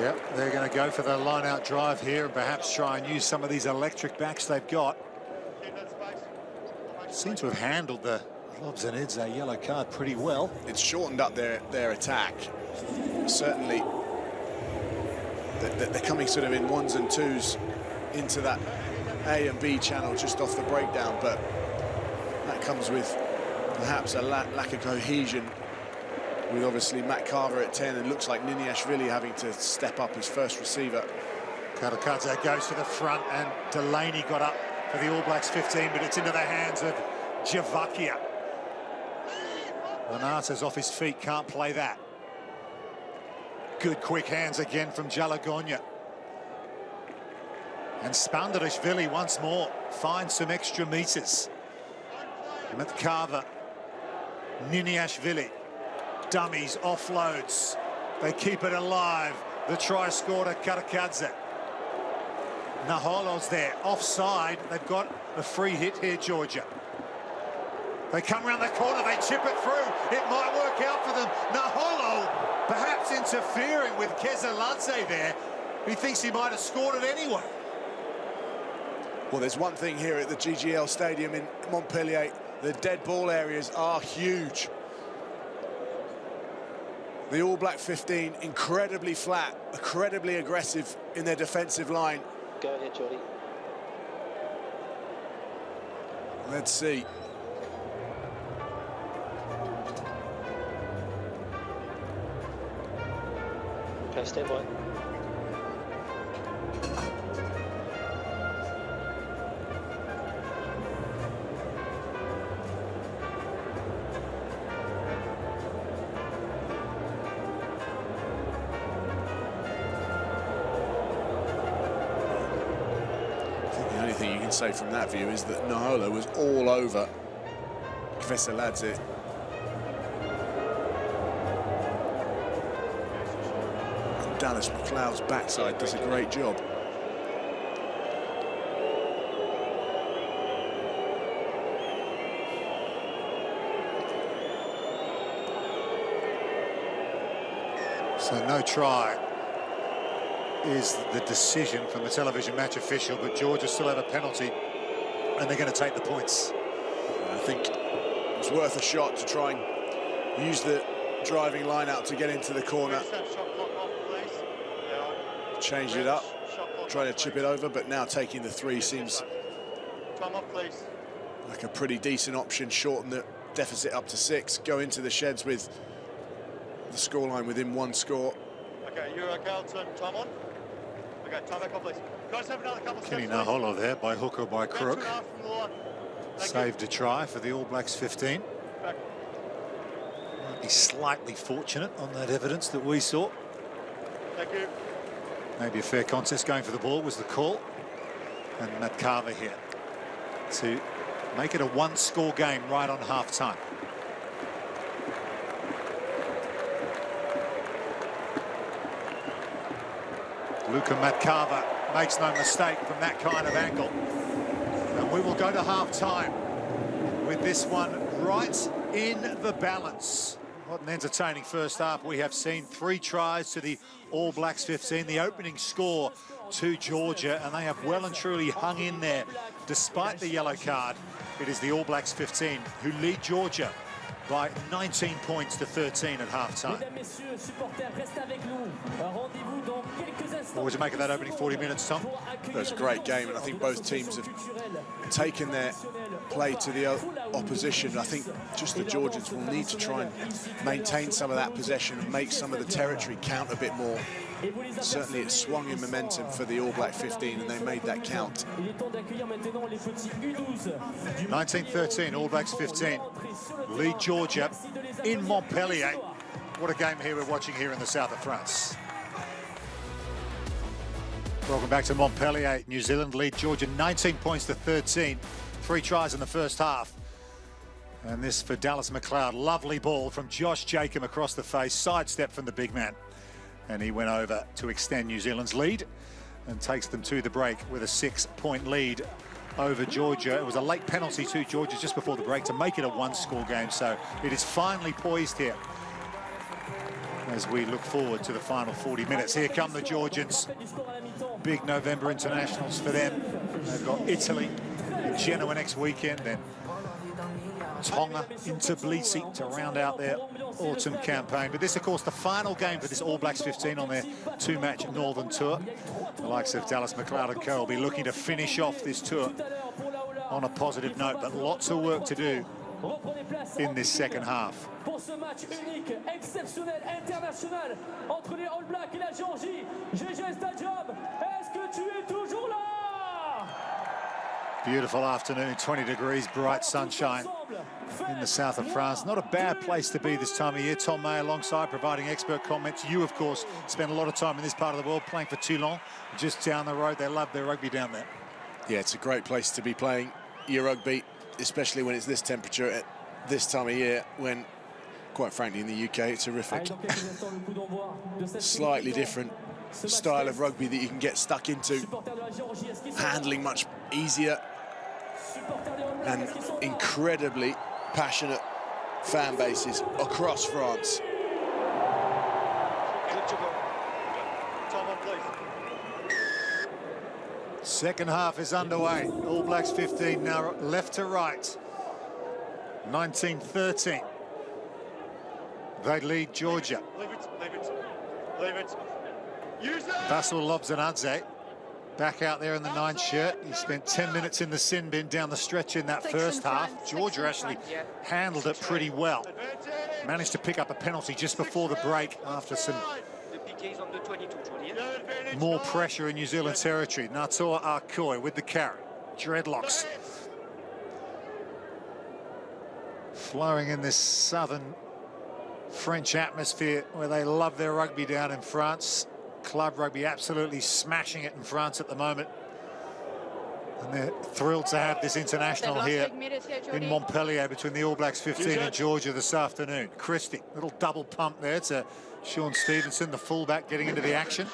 Yep, they're going to go for the line-out drive here and perhaps try and use some of these electric backs they've got. Seem to have handled the Lobzanidze yellow card pretty well. It's shortened up their attack. Certainly, they're coming sort of in 1s and 2s into that A and B channel just off the breakdown, but that comes with perhaps a lack of cohesion, with obviously Matt Carver at 10 and looks like Niniashvili having to step up as first receiver. Karkodze goes to the front and Delaney got up for the All Blacks 15, but it's into the hands of Javakia. Renata's off his feet, can't play that. Good quick hands again from Jalagonya. And Spandarishvili once more finds some extra meters. Matt Carver, Niniashvili, dummies, offloads. They keep it alive. The try scored at Karkodze. Naholo's there, offside. They've got a free hit here, Georgia. They come around the corner, they chip it through. It might work out for them. Naholo perhaps interfering with Kezeladze there. He thinks he might have scored it anyway. Well, there's one thing here at the GGL Stadium in Montpellier. The dead ball areas are huge. The All Black 15 incredibly flat, incredibly aggressive in their defensive line. Go ahead, Jordy. Let's see. Okay, stand by. The only thing you can say from that view is that Naholo was all over Kezeladze. Dallas McLeod's backside does a great job. So no try is the decision from the television match official, but Georgia still have a penalty and they're going to take the points. I think it's worth a shot to try and use the driving line out to get into the corner. Changed it up, try to chip it over, but now taking the 3 seems like a pretty decent option. Shorten the deficit up to 6, go into the sheds with the scoreline within 1 score. Okay, you're okay, I'll turn time on. Okay, time back on, please. Guys, have another couple of Kenny steps, Naholo there, by hook or by crook. 2.5 from the line. Saved a try for the All Blacks 15. Back. Might be slightly fortunate on that evidence that we saw. Thank you. Maybe a fair contest. Going for the ball was the call. And Matt Carver here to make it a 1-score game right on half-time. Luka Matcarver makes no mistake from that kind of angle. And we will go to half-time with this one right in the balance. What an entertaining first half we have seen. 3 tries to the All Blacks 15, the opening score to Georgia, and they have well and truly hung in there despite the yellow card. It is the All Blacks 15 who lead Georgia by 19 points to 13 at half-time. What would you make of that opening 40 minutes, Tom? It was a great game, and I think both teams have taken their play to the opposition. I think just the Georgians will need to try and maintain some of that possession and make some of the territory count a bit more. Certainly it swung in momentum for the All Black 15, and they made that count. 19-13, All Blacks 15. Lead Georgia in Montpellier. What a game here we're watching here in the south of France. Welcome back to Montpellier. New Zealand lead Georgia 19 points to 13. 3 tries in the first half. And this for Dallas McLeod. Lovely ball from Josh Jacob across the face. Sidestep from the big man. And he went over to extend New Zealand's lead and takes them to the break with a 6-point lead over Georgia. It was a late penalty to Georgia just before the break to make it a 1-score game. So it is finally poised here as we look forward to the final 40 minutes. Here come the Georgians. Big November internationals for them. They've got Italy in Genoa next weekend, then Tonga in Tbilisi to round out their autumn campaign. But this, of course, the final game for this All Blacks 15 on their 2-match Northern Tour. The likes of Dallas McLeod and co will be looking to finish off this tour on a positive note, but lots of work to do in this second half. Pour ce match unique, exceptionnel, international entre les All Blacks et la Géorgie. GG Stadium, est-ce que tu es toujours là? Beautiful afternoon, 20 degrees, bright sunshine in the south of France. Not a bad place to be this time of year. Tom May alongside, providing expert comments. You, of course, spend a lot of time in this part of the world playing for Toulon, just down the road. They love their rugby down there. Yeah, it's a great place to be playing your rugby, especially when it's this temperature at this time of year, when, quite frankly, in the UK, it's horrific. Slightly different style of rugby that you can get stuck into. Handling much easier, and incredibly passionate fan bases across France. Second half is underway. All Blacks 15 now left to right. 19-13. They lead Georgia. Leave it. Use it! Vasil Lobzanadze back out there in the 9 shirt. He spent 10 minutes in the sin bin down the stretch in that first half. Georgia actually handled it pretty well. Managed to pick up a penalty just before the break after some more pressure in New Zealand territory. Natoa Arkoy with the carry. Dreadlocks flowing in this southern French atmosphere where they love their rugby down in France. Club rugby absolutely smashing it in France at the moment. And they're thrilled to have this international here in Montpellier between the All Blacks 15 and Georgia this afternoon. Christie, little double pump there to Sean Stevenson, the fullback, getting into the action.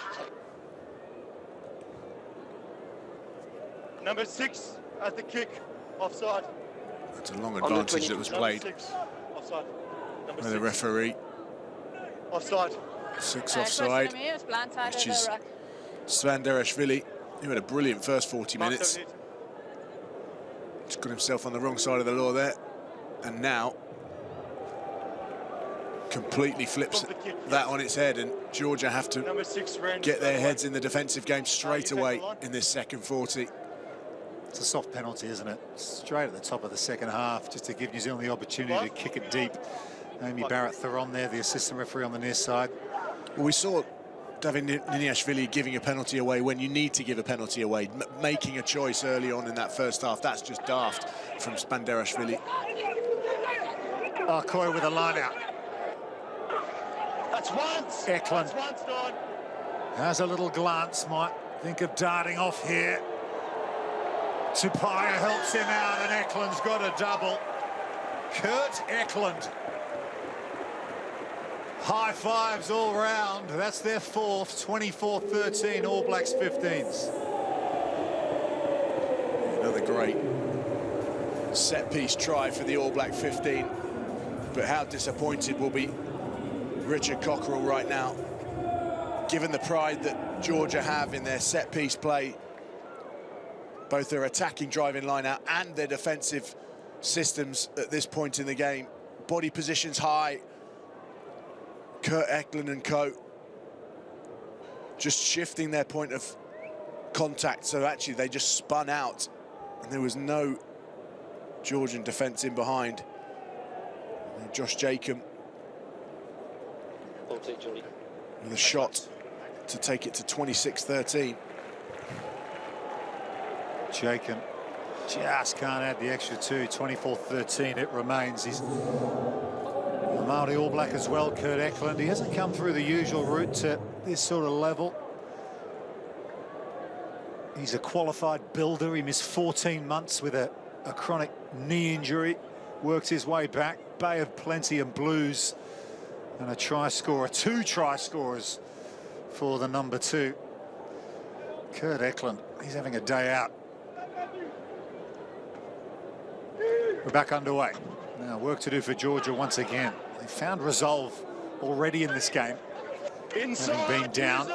Number 6 at the kick, offside. That's a long advantage that was played Offside. Number by 6. the referee. Offside. 6 offside, which is Svanderashvili, who had a brilliant first 40 minutes. Just got himself on the wrong side of the law there, and now completely flips that on its head, and Georgia have to get their heads in the defensive game straight away in this second 40. It's a soft penalty, isn't it? Straight at the top of the second half, just to give New Zealand the opportunity to kick it deep. Amy Barrett-Theron there, the assistant referee on the near side. Well, we saw David Niniashvili giving a penalty away when you need to give a penalty away, making a choice early on in that first half. That's just daft from Spanderashvili. Arkoy with a line out. That's once. Eklund That's once, Don. has a little glance, might think of darting off here. Tupaia helps him out, and Eklund's got a double. Kurt Eklund. High fives all round. That's their 4th, 24-13 All Blacks 15s. Another great set-piece try for the All Black 15. But how disappointed will be Richard Cockerell right now, given the pride that Georgia have in their set-piece play, both their attacking driving line out and their defensive systems at this point in the game. body positions high. Kurt Eklund and co. just shifting their point of contact, so actually they just spun out and there was no Georgian defence in behind. And Josh Jacob with a shot to take it to 26-13. Jacob just can't add the extra two. 24-13 it remains. He's the Māori All Black as well, Kurt Eklund. He hasn't come through the usual route to this sort of level. He's a qualified builder. He missed 14 months with a chronic knee injury. Worked his way back. Bay of Plenty and Blues. And a try scorer. 2 try scorers for the number 2. Kurt Eklund, he's having a day out. We're back underway. Now work to do for Georgia once again. They found resolve already in this game. Having been down,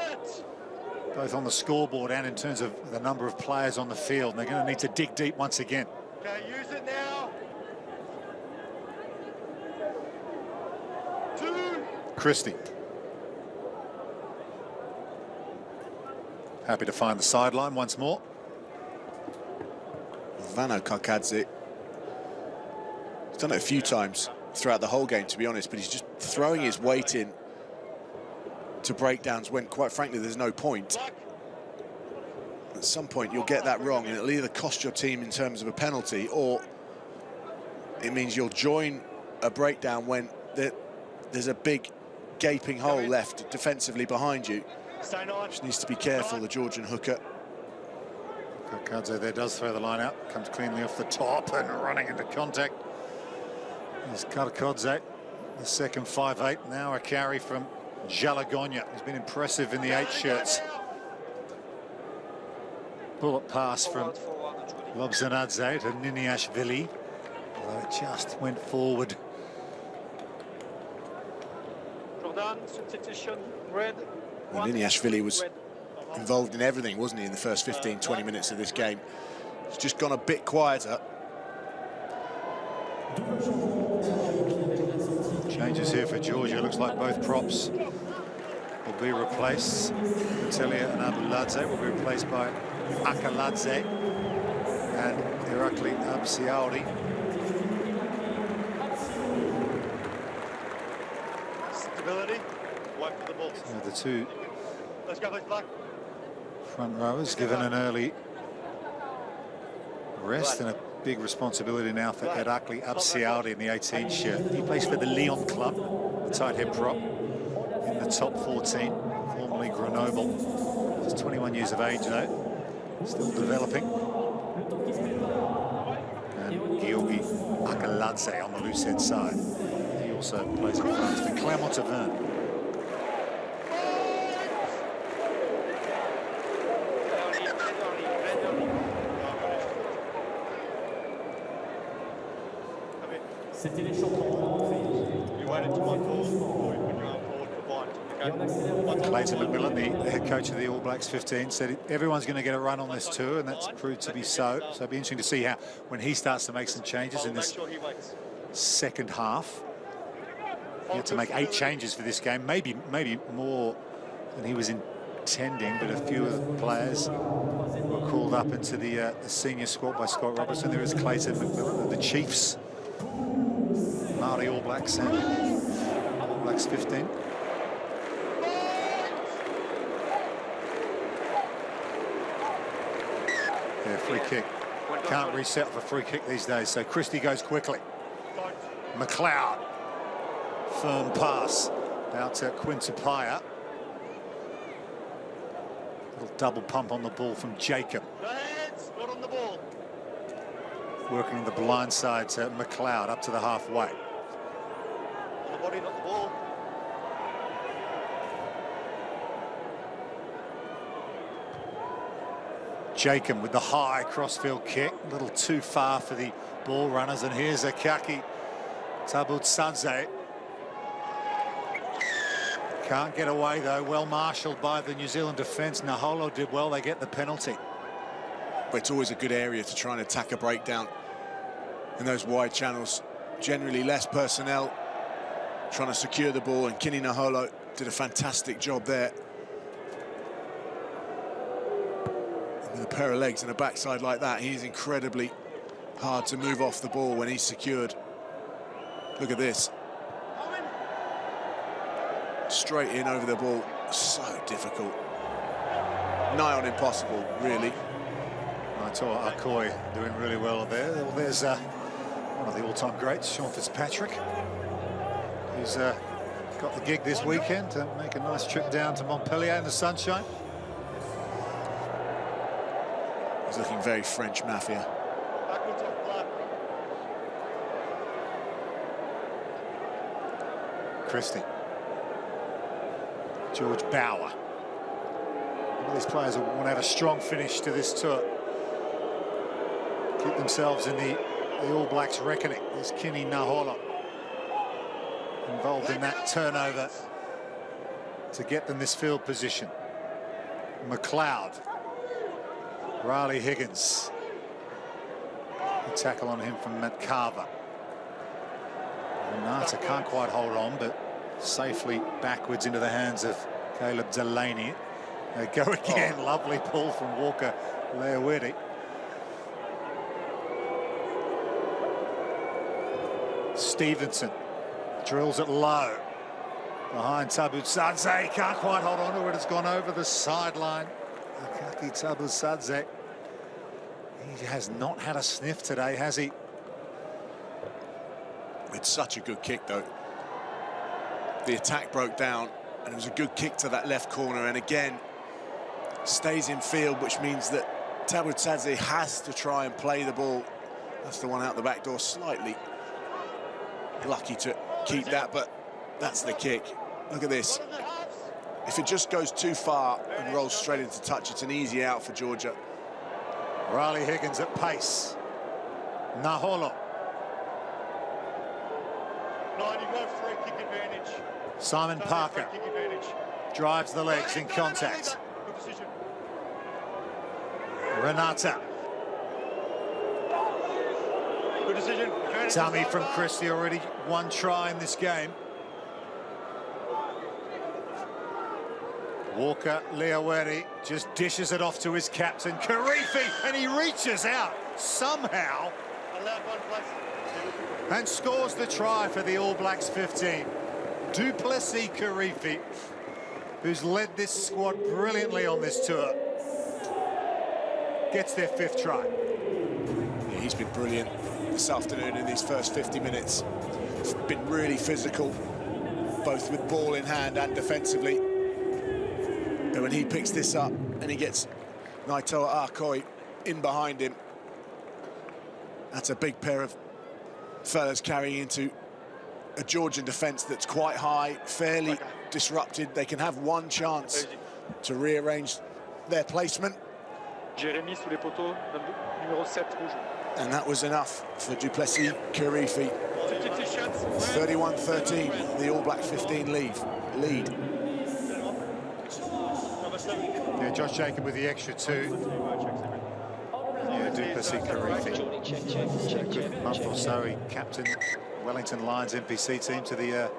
both on the scoreboard and in terms of the number of players on the field. And they're going to need to dig deep once again. Okay, use it now. 2. Christie. Happy to find the sideline once more. Vano Karkadze. He's done it a few times throughout the whole game, to be honest, but he's just throwing his weight in to breakdowns when, quite frankly, there's no point. At some point, you'll get that wrong, and it'll either cost your team in terms of a penalty, or it means you'll join a breakdown when there's a big gaping hole left defensively behind you. Just needs to be careful, the Georgian hooker. Karkadze there does throw the line out, comes cleanly off the top and running into contact. There's Karkadze, the second 5'8", now a carry from Jalagonia. He's been impressive in the 8 shirts. Bullet pass from Lobzanadze to Niniashvili, although it just went forward. Jordan, substitution, red. Niniashvili was involved in everything, wasn't he, in the first 15-20 minutes of this game. He's just gone a bit quieter. Changes here for Georgia. Looks like both props will be replaced. Montpellier and Abuladze will be replaced by Akaladze and Irakli Absiauri. Stability. Wait for the ball. So the 2 Let's go, Black. front rowers given an early rest and a big responsibility now for Irakli Absiauri in the 18 shirt. He plays for the Lyon club, the tight head prop, in the top 14, formerly Grenoble. He's 21 years of age though, still developing. And Georgi Akaladze on the loose head side. He also plays in France for Clermont-Auvergne. C'était les champions. You waited to my call, or when you're on forward for blind. Clayton McMillan, the head coach of the All Blacks 15, said everyone's going to get a run on this tour, and that's proved to be so. So it'll be interesting to see how, when he starts to make some changes in this second half. He had to make 8 changes for this game, maybe more than he was intending, but a few of the players were called up into the senior squad by Scott Robertson. There is Clayton McMillan of the Chiefs, Māori All Blacks and All Blacks 15. Yeah, free kick. Can't reset for free kick these days, so Christie goes quickly. McLeod. Firm pass out to Quintupaya. Little double pump on the ball from Jacob. Not on the ball. Working the blind side to McLeod up to the halfway. On the body, not the ball. Jacob with the high crossfield kick, a little too far for the ball runners, and here's Akaki Tabutsadze. Can't get away though, well marshalled by the New Zealand defence. Naholo did well, they get the penalty. But it's always a good area to try and attack a breakdown in those wide channels. generally less personnel trying to secure the ball, and Kini Naholo did a fantastic job there. And with a pair of legs and a backside like that, he's incredibly hard to move off the ball when he's secured. Look at this. Straight in over the ball, so difficult. Nigh on impossible, really. Naitoa Akoi doing really well there. Well, there's one of the all-time greats, Sean Fitzpatrick, who's got the gig this weekend to make a nice trip down to Montpellier in the sunshine. He's looking very French Mafia. Christie. George Bauer. One of these players who want to have a strong finish to this tour. Keep themselves in the All Blacks reckoning. There's Kini Naholo involved in that turnover to get them this field position. McLeod. Riley Higgins. A tackle on him from Matt Carver. Renata can't quite hold on, but safely backwards into the hands of Caleb Delaney. They go again. Lovely pull from Walker Leawedi. Stevenson drills it low behind Tabusadze. Can't quite hold on to it. It's gone over the sideline. Akaki Tabusadze. He has not had a sniff today, has he? It's such a good kick, though. The attack broke down, and it was a good kick to that left corner, and again stays in field, which means that Tabusadze has to try and play the ball. That's the one out the back door, slightly lucky to keep that, but that's the kick. Look at this. If it just goes too far and rolls straight into touch, it's an easy out for Georgia. Riley Higgins at pace. Naholo. Free kick advantage. Simon Parker drives the legs in contact. Renata. Good decision. Dummy from Christie, already one try in this game. Walker Leawedi just dishes it off to his captain, Karifi, and he reaches out somehow and scores the try for the All Blacks 15. Duplessis Karifi, who's led this squad brilliantly on this tour, gets their 5th try. Yeah, he's been brilliant this afternoon in these first 50 minutes. It's been really physical, both with ball in hand and defensively. And when he picks this up and he gets Naitoa Akoi in behind him, that's a big pair of fellas carrying into a Georgian defence that's quite high, fairly disrupted. They can have one chance to rearrange their placement. Jérémy sous les poteaux, numéro 7 rouge. And that was enough for Duplessis Karifi. 31-13, the All Black 15 lead. Yeah, Josh Jacob with the extra 2. Yeah, Duplessis Karifi. A good month or so, he captained Wellington Lions NPC team to the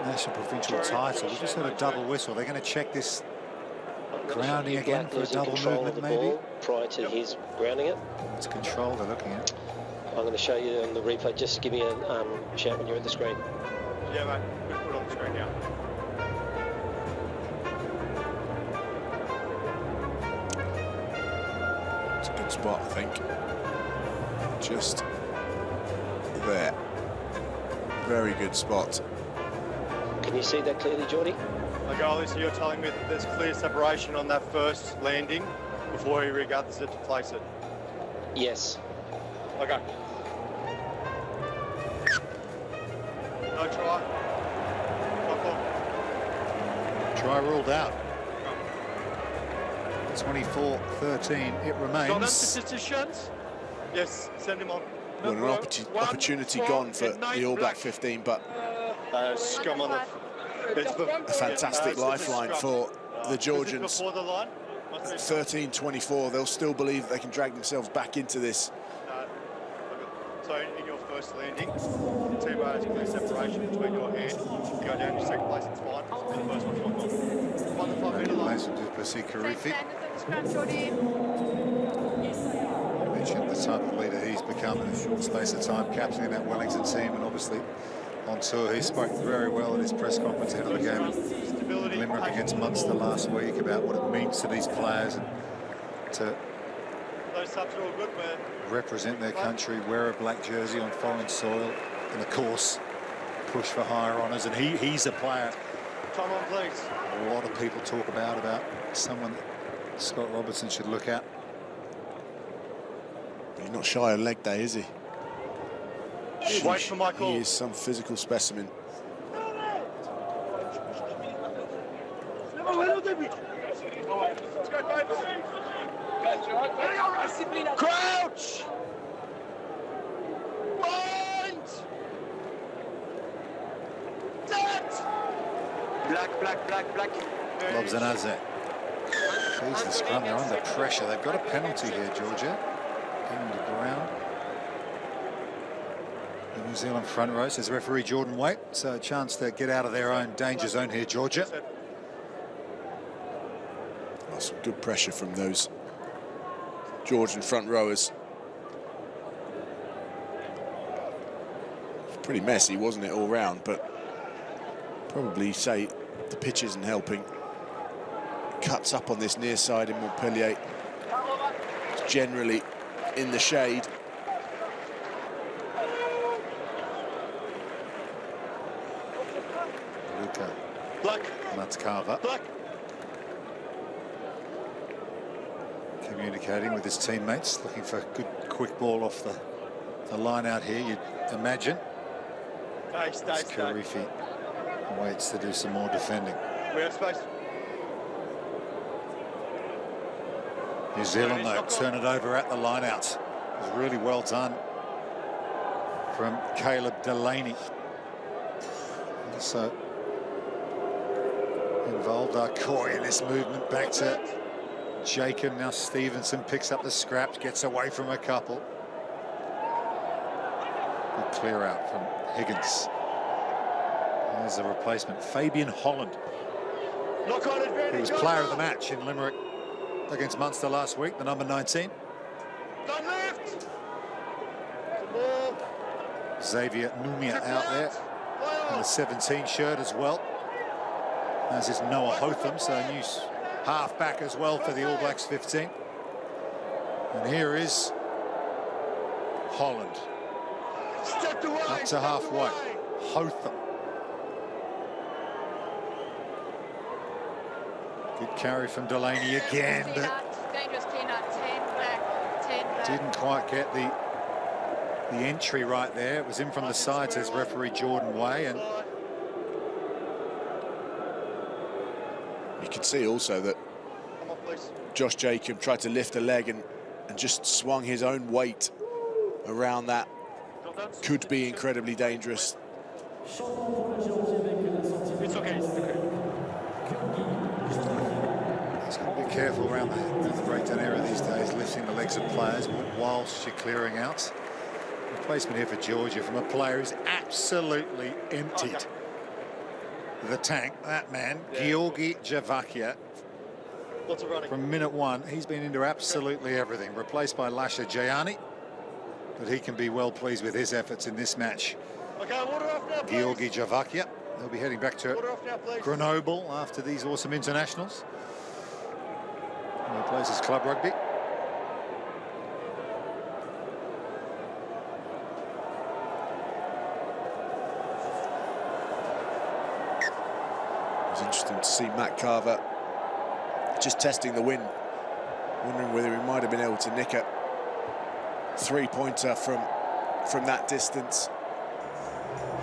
national provincial title. We just had a double whistle. They're going to check this grounding again for a double movement, maybe. Prior to his grounding it. It's control they're looking at. I'm going to show you on the replay. Just give me a shout when you're at the screen. Yeah, mate. We'll put it on the screen now. It's a good spot, I think. Just there. Very good spot. Can you see that clearly, Geordie? Okay, Ollie, so you're telling me that there's clear separation on that first landing before he regathers it to place it? Yes. Okay. No try. Try ruled out. 24-13, it remains. Statisticians? Yes, send him on. Well, an opportunity gone for the All Black 15, but Scum on the... a fantastic lifeline for the Georgians. At 13-24, they'll still believe they can drag themselves back into this So in your first landing, the teammate has clear separation between your hand. You go down to second place, it's fine. And the first one's not gone. On the 5 metre line. Duplessis Karifi. Standards of the scrum, Geordie. Mentioned the type of leader he's become in a short space of time, captaining that Wellington team, and obviously on tour. He spoke very well at his press conference ahead of the game in Limerick against Munster last week about what it means to these players and to represent their country, wear a black jersey on foreign soil, and of course push for higher honours. And he's a player Come on, please. a lot of people talk about someone that Scott Robertson should look at. He's not shy on leg day, is he? Wait for my call. He is some physical specimen. Crouch! Bind! Dead! Black. Lobzanaze. Please, the scrum, they're under pressure. They've got a penalty here, Georgia. Getting to ground. The New Zealand front row, says referee Jordan Waite. So a chance to get out of their own danger zone here, Georgia. Well, some good pressure from those Georgian front rowers. It's pretty messy, wasn't it, all round? But probably say the pitch isn't helping. Cuts up on this near side in Montpellier. It's generally in the shade. Luca Matkava communicating with his teammates, looking for a good quick ball off the line out here, you'd imagine. Stay. Karifi waits to do some more defending. We have space. New Zealand, though, turn it over at the line-out. It was really well done from Caleb Delaney. Also involved Arcoy in this movement back to Jacob. Now Stevenson picks up the scraps, gets away from a couple. Good clear out from Higgins. There's a replacement, Fabian Holland. He was player of the match in Limerick against Munster last week, the number 19. Xavier Numia out there in the 17 shirt as well. As is Noah Hotham, so a new half-back as well for the All Blacks 15. And here is Holland. Up to halfway. Hotham. Good carry from Delaney again, but dangerous clean out. 10 black. Didn't quite get the entry right there. It was in from the side, says referee Jordan Way, and you can see also that Josh Jacob tried to lift a leg and just swung his own weight around that. Could be incredibly dangerous. It's okay. he's got to be careful around the breakdown area these days, lifting the legs of players whilst you're clearing out. Replacement here for Georgia from a player who's absolutely emptied the tank. That man, Georgi Javakia, Lots of running. from minute one, he's been into absolutely everything. Replaced by Lasha Jayani, but he can be well pleased with his efforts in this match. Okay, water off now, please. Georgi Javakia, they'll be heading back to Water off now, please. Grenoble after these awesome internationals. And he plays his club rugby. It was interesting to see Matt Carver just testing the wind, wondering whether he might have been able to nick a three-pointer from that distance.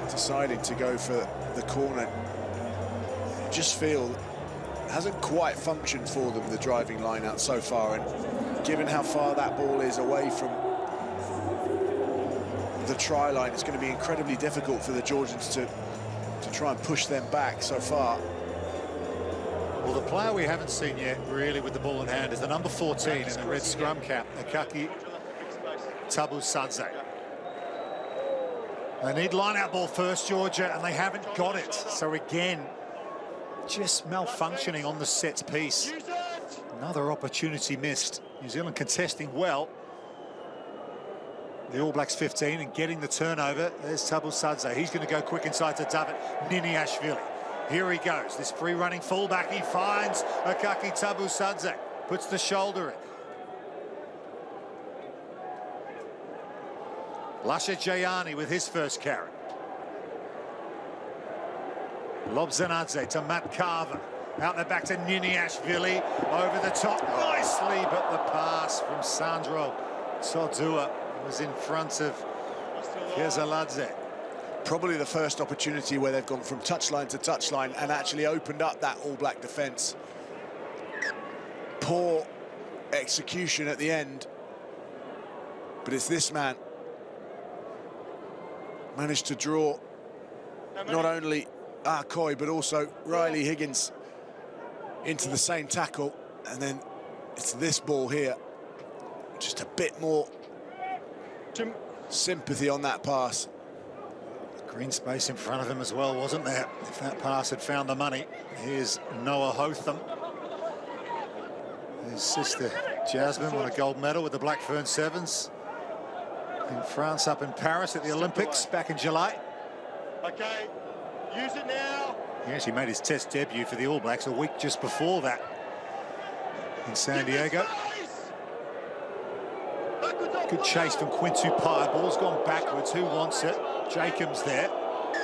Deciding to go for the corner. Just feel hasn't quite functioned for them, the driving line out so far, and given how far that ball is away from the try line, it's going to be incredibly difficult for the Georgians to try and push them back so far. Well, the player we haven't seen yet really with the ball in hand is the number 14 in the red scrum cap, Akaki Tabusadze. They need line-out ball first, Georgia, and they haven't got it. So again, just malfunctioning on the sets piece. Another opportunity missed. New Zealand contesting well. The All Blacks 15 and getting the turnover. There's Tabusadze. He's going to go quick inside to David Niniashvili. Here he goes. This free-running fullback. He finds Akaki Tabusadze. Puts the shoulder in. Lasha Jayani with his first carry. Lobzanadze to Matt Carver. Out the back to Niniashvili. Over the top nicely, but the pass from Sandro Todua was in front of Kezaladze. Probably the first opportunity where they've gone from touchline to touchline and actually opened up that All Black defence. Poor execution at the end. But it's this man. Managed to draw not only Arcoy, but also Riley Higgins into the same tackle. And then it's this ball here. Just a bit more sympathy on that pass. Green space in front of him as well, wasn't there? If that pass had found the money. Here's Noah Hotham. His sister Jasmine won a gold medal with the Black Ferns Sevens in France, up in Paris at the Olympics back in July. Okay, use it now. He actually made his test debut for the All Blacks a week just before that in San Diego. Good chase from Quintu Pai. Ball's gone backwards. Who wants it? Jacobs there.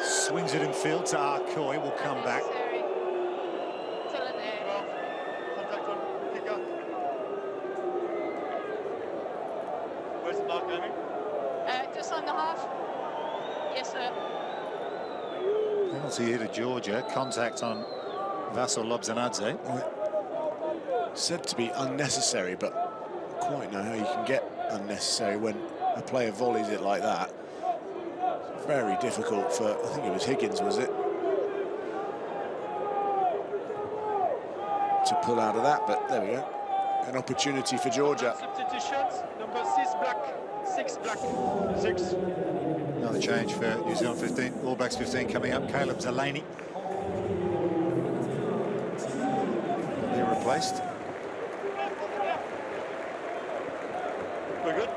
Swings it in field to Arcoy. Will come back. Where's the mark going? Just on the half. Yes, sir. Penalty here to Georgia. Contact on Vasil Lobzanadze. Said to be unnecessary, but I don't quite know how you can get unnecessary when a player volleys it like that. Very difficult for, I think it was Higgins, was it? To pull out of that, but there we go. An opportunity for Georgia. Substitutions, number 6 black, 6 black, 6. Another change for New Zealand 15, All Blacks 15 coming up. Caleb Delaney. Be replaced. We're good.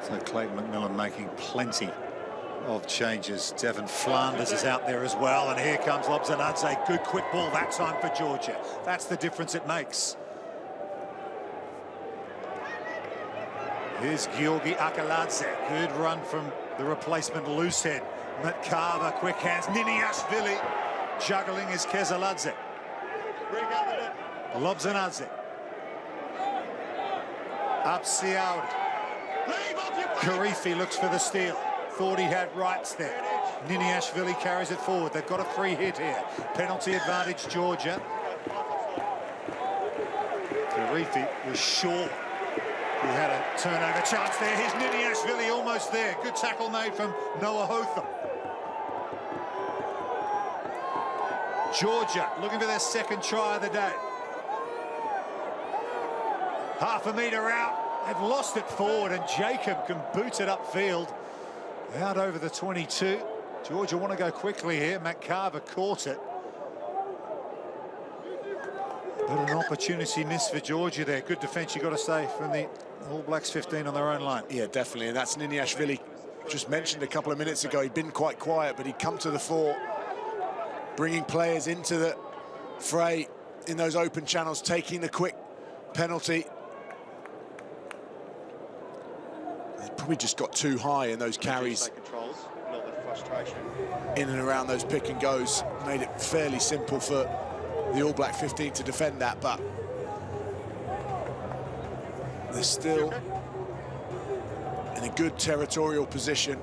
So Clayton McMillan making plenty of changes. Devon Flanders is out there as well, and here comes Lobzanadze. Good quick ball that time for Georgia. That's the difference it makes. Here's Georgi Akaladze. Good run from the replacement loosehead. Matt Carver, quick hands. Niniashvili juggling is Kezaladze. Lobzanadze. Apsiaudi. Karifi looks for the steal. Thought he had rights there. Niniashvili carries it forward. They've got a free hit here. Penalty advantage, Georgia. Karifi was sure he had a turnover chance there. Here's Niniashvili almost there. Good tackle made from Noah Hotham. Georgia looking for their second try of the day. Half a metre out. They've lost it forward, and Jacob can boot it upfield. Out over the 22. Georgia want to go quickly here. Matt Carver caught it. But an opportunity missed for Georgia there. Good defence, you've got to say, from the All Blacks 15 on their own line. Yeah, definitely, and that's Niniashvili. Just mentioned a couple of minutes ago, he'd been quite quiet, but he'd come to the fore, bringing players into the fray in those open channels, taking the quick penalty. They probably just got too high in those carries. In and around those pick and goes, made it fairly simple for the All Black 15 to defend that, but they're still in a good territorial position.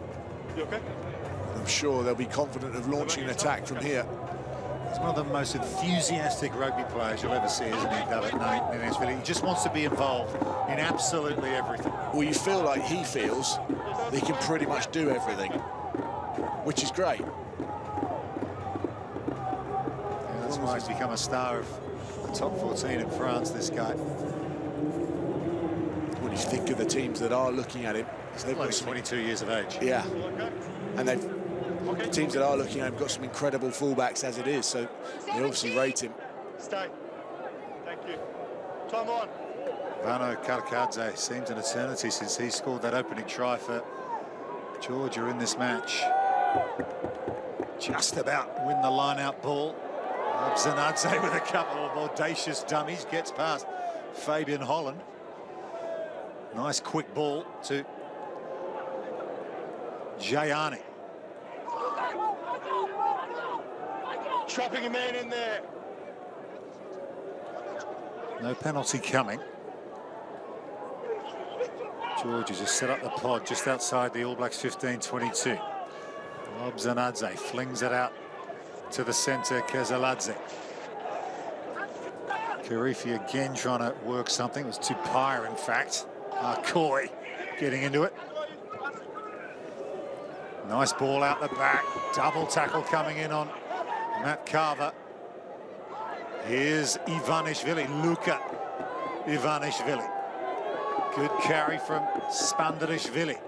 I'm sure they'll be confident of launching an attack from here. He's one of the most enthusiastic rugby players you'll ever see, isn't he, David Niniashvili? He just wants to be involved in absolutely everything. Well, you feel like he feels that he can pretty much do everything, which is great. Yeah, that's why he's become a star of the top 14 in France, this guy. When you think of the teams that are looking at him, so they've got 22 years of age. Yeah, and the teams that are looking at him have got some incredible fullbacks as it is, so they obviously rate him. Stay. Thank you. Time on. Vano Karkadze, seems an eternity since he scored that opening try for Georgia in this match. Just about win the line-out ball. Zanadze with a couple of audacious dummies, gets past Fabian Holland. Nice quick ball to Jayani. Trapping a man in there. No penalty coming. Georgia just set up the pod just outside the All Blacks 15-22. Zanadze flings it out to the centre, Kezaladze. Karifi again trying to work something. It was Tupaia, in fact. Coy getting into it. Nice ball out the back. Double tackle coming in on Matt Carver. Here's Ivanishvili, Luka Ivanishvili. Good carry from Spandarishvili.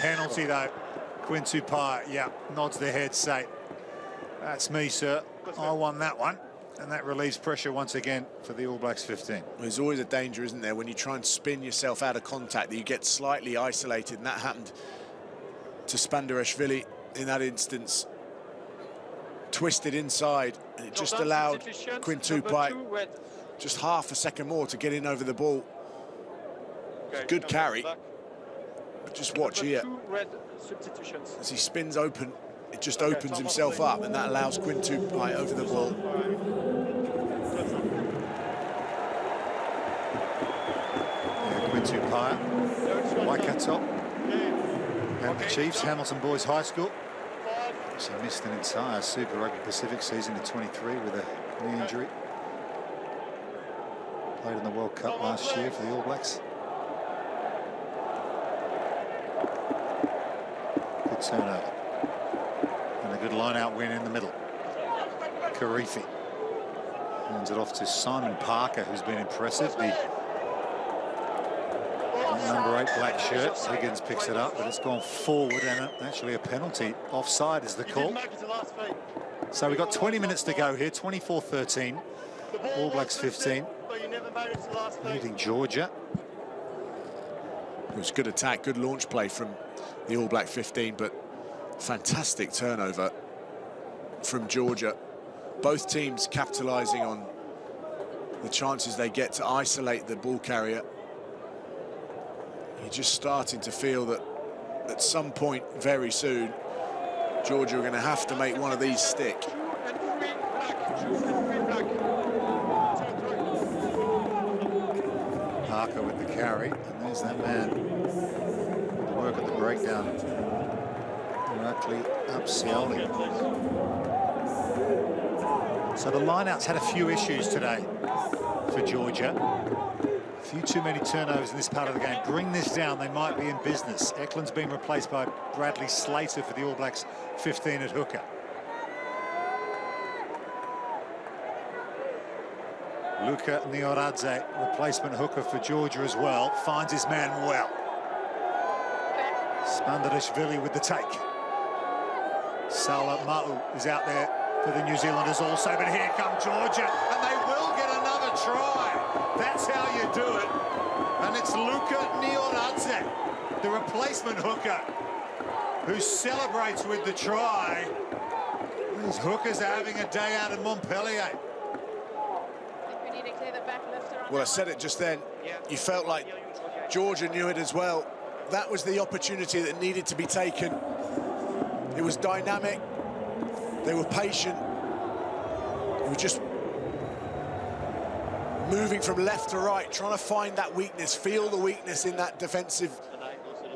Penalty though. Quinn Tupaia, yeah, nods their head, say, that's me, sir. I won that one. And that relieves pressure once again for the All Blacks 15. There's always a danger, isn't there, when you try and spin yourself out of contact, that you get slightly isolated, and that happened to Spandarishvili in that instance. Twisted inside, and it just allowed Quinn Tupaia just half a second more to get in over the ball. Good carry, but just watch here. As he spins open, it just opens himself up, and that allows Quinn Tupaia over the ball. Yeah, Quinn Tupaia, Waikato, and the Chiefs, Hamilton Boys High School. So missed an entire Super Rugby Pacific season in 23 with a knee injury. Played in the World Cup last year for the All Blacks. Good turnover. And a good line-out win in the middle. Karifi hands it off to Simon Parker, who's been impressive. The number 8 black shirt. Higgins picks it up, but it's gone forward, and actually a penalty. Offside is the call. So we've got 20 minutes to go here. 24-13. All Blacks 15. Leading Georgia. It was good attack, good launch play from the All Black 15, but fantastic turnover from Georgia. Both teams capitalising on the chances they get to isolate the ball carrier. You're just starting to feel that at some point very soon, Georgia are going to have to make one of these stick. Parker with the carry, and there's that man. Work at the breakdown. Directly up Sioli. So the lineouts had a few issues today for Georgia. A few too many turnovers in this part of the game. Bring this down, they might be in business. Eklund's being replaced by Bradley Slater for the All Blacks 15 at hooker. Luka Nioradze, replacement hooker for Georgia as well, finds his man well. Spandarishvili with the take. Salah Ma'u is out there for the New Zealanders also, but here come Georgia, and they will get another try. That's how you do it. And it's Luka Nioradze, the replacement hooker, who celebrates with the try. These hookers are having a day out in Montpellier. Well, I said it just then. You felt like Georgia knew it as well. That was the opportunity that needed to be taken. It was dynamic. They were patient. They were just moving from left to right, trying to find that weakness, feel the weakness in that defensive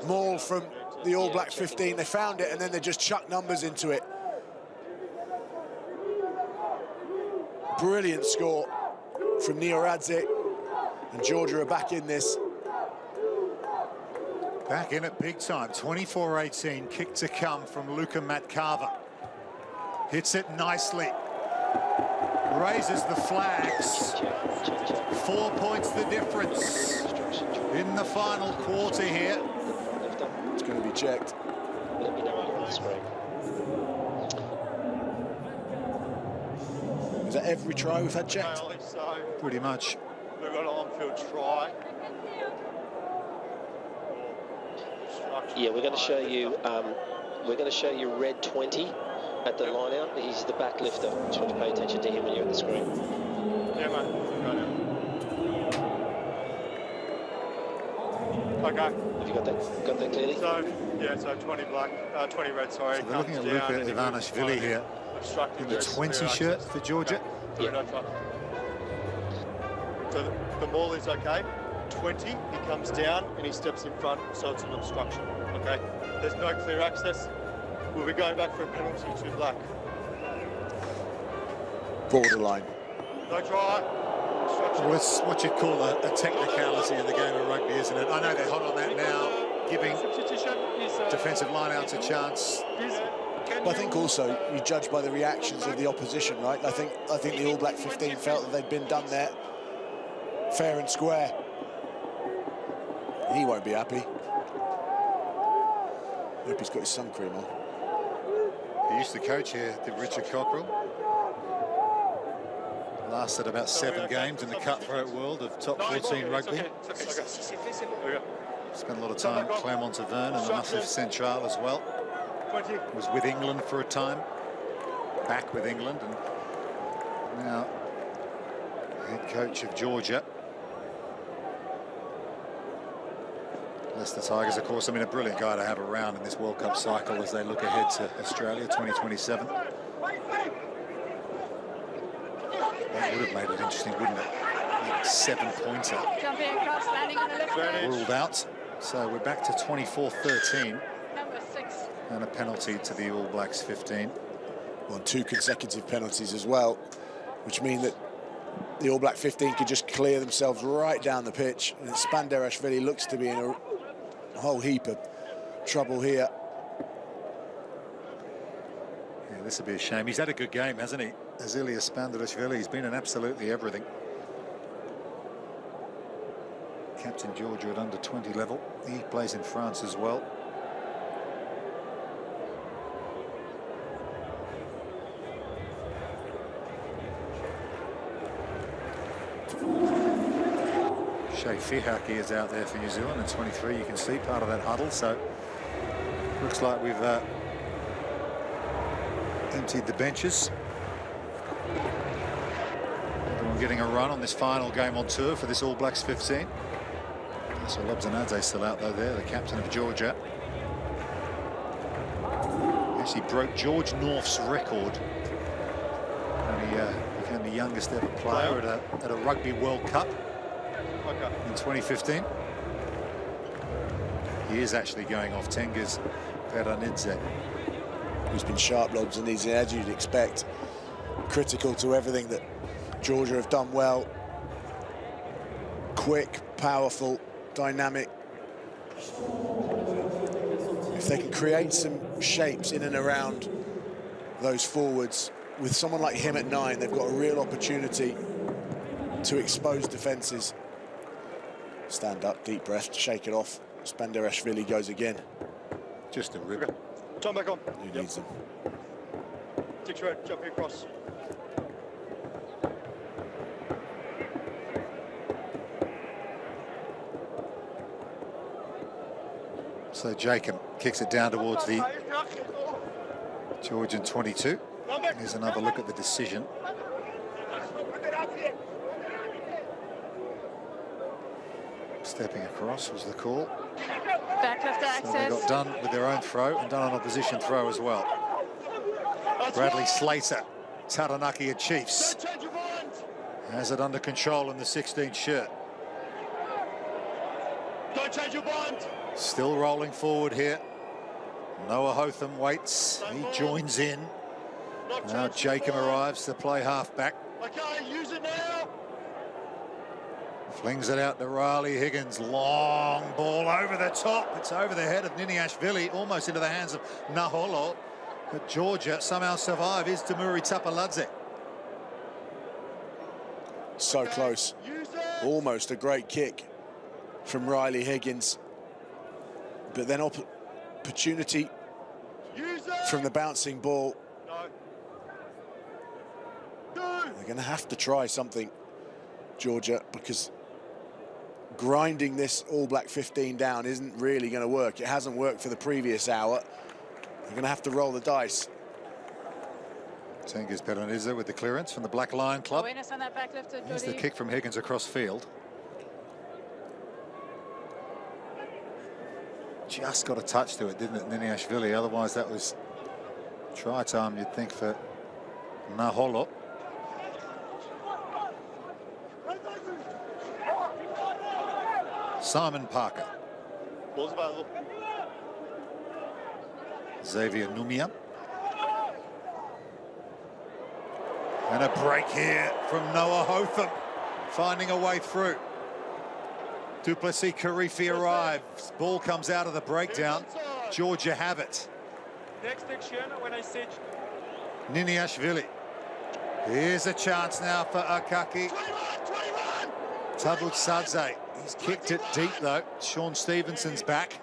maul from the All Black 15. They found it, and then they just chucked numbers into it. Brilliant score from Nioradze, and Georgia are back in this. Back in it big time. 24-18, kick to come from Luka Matcarver. Hits it nicely. Raises the flags. 4 points the difference. in the final quarter here. It's going to be checked. Let me know when you're on the screen. Is that every try we've had checked? So Pretty much. we've got an on-field try. Yeah, we're going to show you. We're going to show you red 20 at the line out. He's the back lifter. Just want to pay attention to him when you're at the screen. Yeah, mate. Okay. Have you got that? Got that clearly? So yeah, so 20 black, 20 red. Sorry. So we're looking at Luka Ivanishvili here in the 20 shirt for Georgia. Yeah. So the maul is okay. 20, he comes down and he steps in front, so it's an obstruction. Okay. There's no clear access. We'll be going back for a penalty to black. Borderline. No try. Well, it's what you'd call a technicality in the game of rugby, isn't it? I know they're hot on that now, giving defensive lineouts a chance. But I think also you judge by the reactions of the opposition, right? I think the All Black 15 felt that they'd been done there fair and square. He won't be happy. Hope he's got his sun cream on. He used to coach here, did Richard Cockrell. Lasted about 7 games in the cutthroat world of top 14 rugby. Spent a lot of time at Clermont-Auvergne and the massive Central as well. Was with England for a time, back with England, and now head coach of Georgia. Leicester Tigers, of course, I mean, a brilliant guy to have around in this World Cup cycle as they look ahead to Australia 2027. That would have made it interesting, wouldn't it? That 7-pointer Jumping across, landing on the left leg. ruled out. So we're back to 24-13. Number 6. And a penalty to the All Blacks 15. Well, 2 consecutive penalties as well, which mean that the All Black 15 could just clear themselves right down the pitch. And Spanderashvili looks to be in a whole heap of trouble here. Yeah, this would be a shame. He's had a good game, hasn't he? Azilius Spanderashvili, he's been in absolutely everything. Captain Georgia at under 20 level. He plays in France as well. Shea Fihaki is out there for New Zealand at 23. You can see part of that huddle. So looks like we've emptied the benches. Everyone getting a run on this final game on tour for this All Blacks 15. So Lobzanadze still out though there, the captain of Georgia. Actually broke George North's record. And he became the youngest ever player at a Rugby World Cup in 2015. He is actually going off Tengiz Peranidze. Who's been sharp, Lobs, and he's, as you'd expect, critical to everything that Georgia have done well. Quick, powerful, dynamic. If they can create some shapes in and around those forwards, with someone like him at 9, they've got a real opportunity to expose defences. Stand up, deep breath, shake it off. Spanderashvili goes again. Just a rip. Turn back on. Who needs them? 6 red, jumping across. So Jacob kicks it down towards the Georgian 22. Here's another look at the decision. Stepping across was the call. Backlifter access. So they got done with their own throw and done an opposition throw as well. Bradley Slater, Taranaki and Chiefs, has it under control in the 16 shirt. Don't change your bond. Still rolling forward here. Noah Hotham waits. He joins in. Now Jacob arrives to play halfback. Okay, use it now. Flings it out to Riley Higgins. Long ball over the top. It's over the head of Lineout, almost into the hands of Naholo. But Georgia somehow survive. Is Temuri Tapaladze. So close. Almost a great kick. from Riley Higgins. But then opportunity from the bouncing ball. They're going to have to try something, Georgia, because grinding this All Black 15 down isn't really going to work. It hasn't worked for the previous hour. They're going to have to roll the dice. Tengiz Peroniza with the clearance from the Black Lion Club. Awareness on that back lifter, Here's the kick from Higgins across field. Just got a touch to it, didn't it, Niniashvili? Otherwise, that was try time, you'd think, for Naholo. Simon Parker. Ball's available. Xavier Numia. And a break here from Noah Hotham, finding a way through. Duplessis Karifi arrives. Ball comes out of the breakdown. Georgia have it. Next action when I say Niniashvili. Here's a chance now for Akaki. Tabutsadze. He's kicked it deep though. Sean Stevenson's back.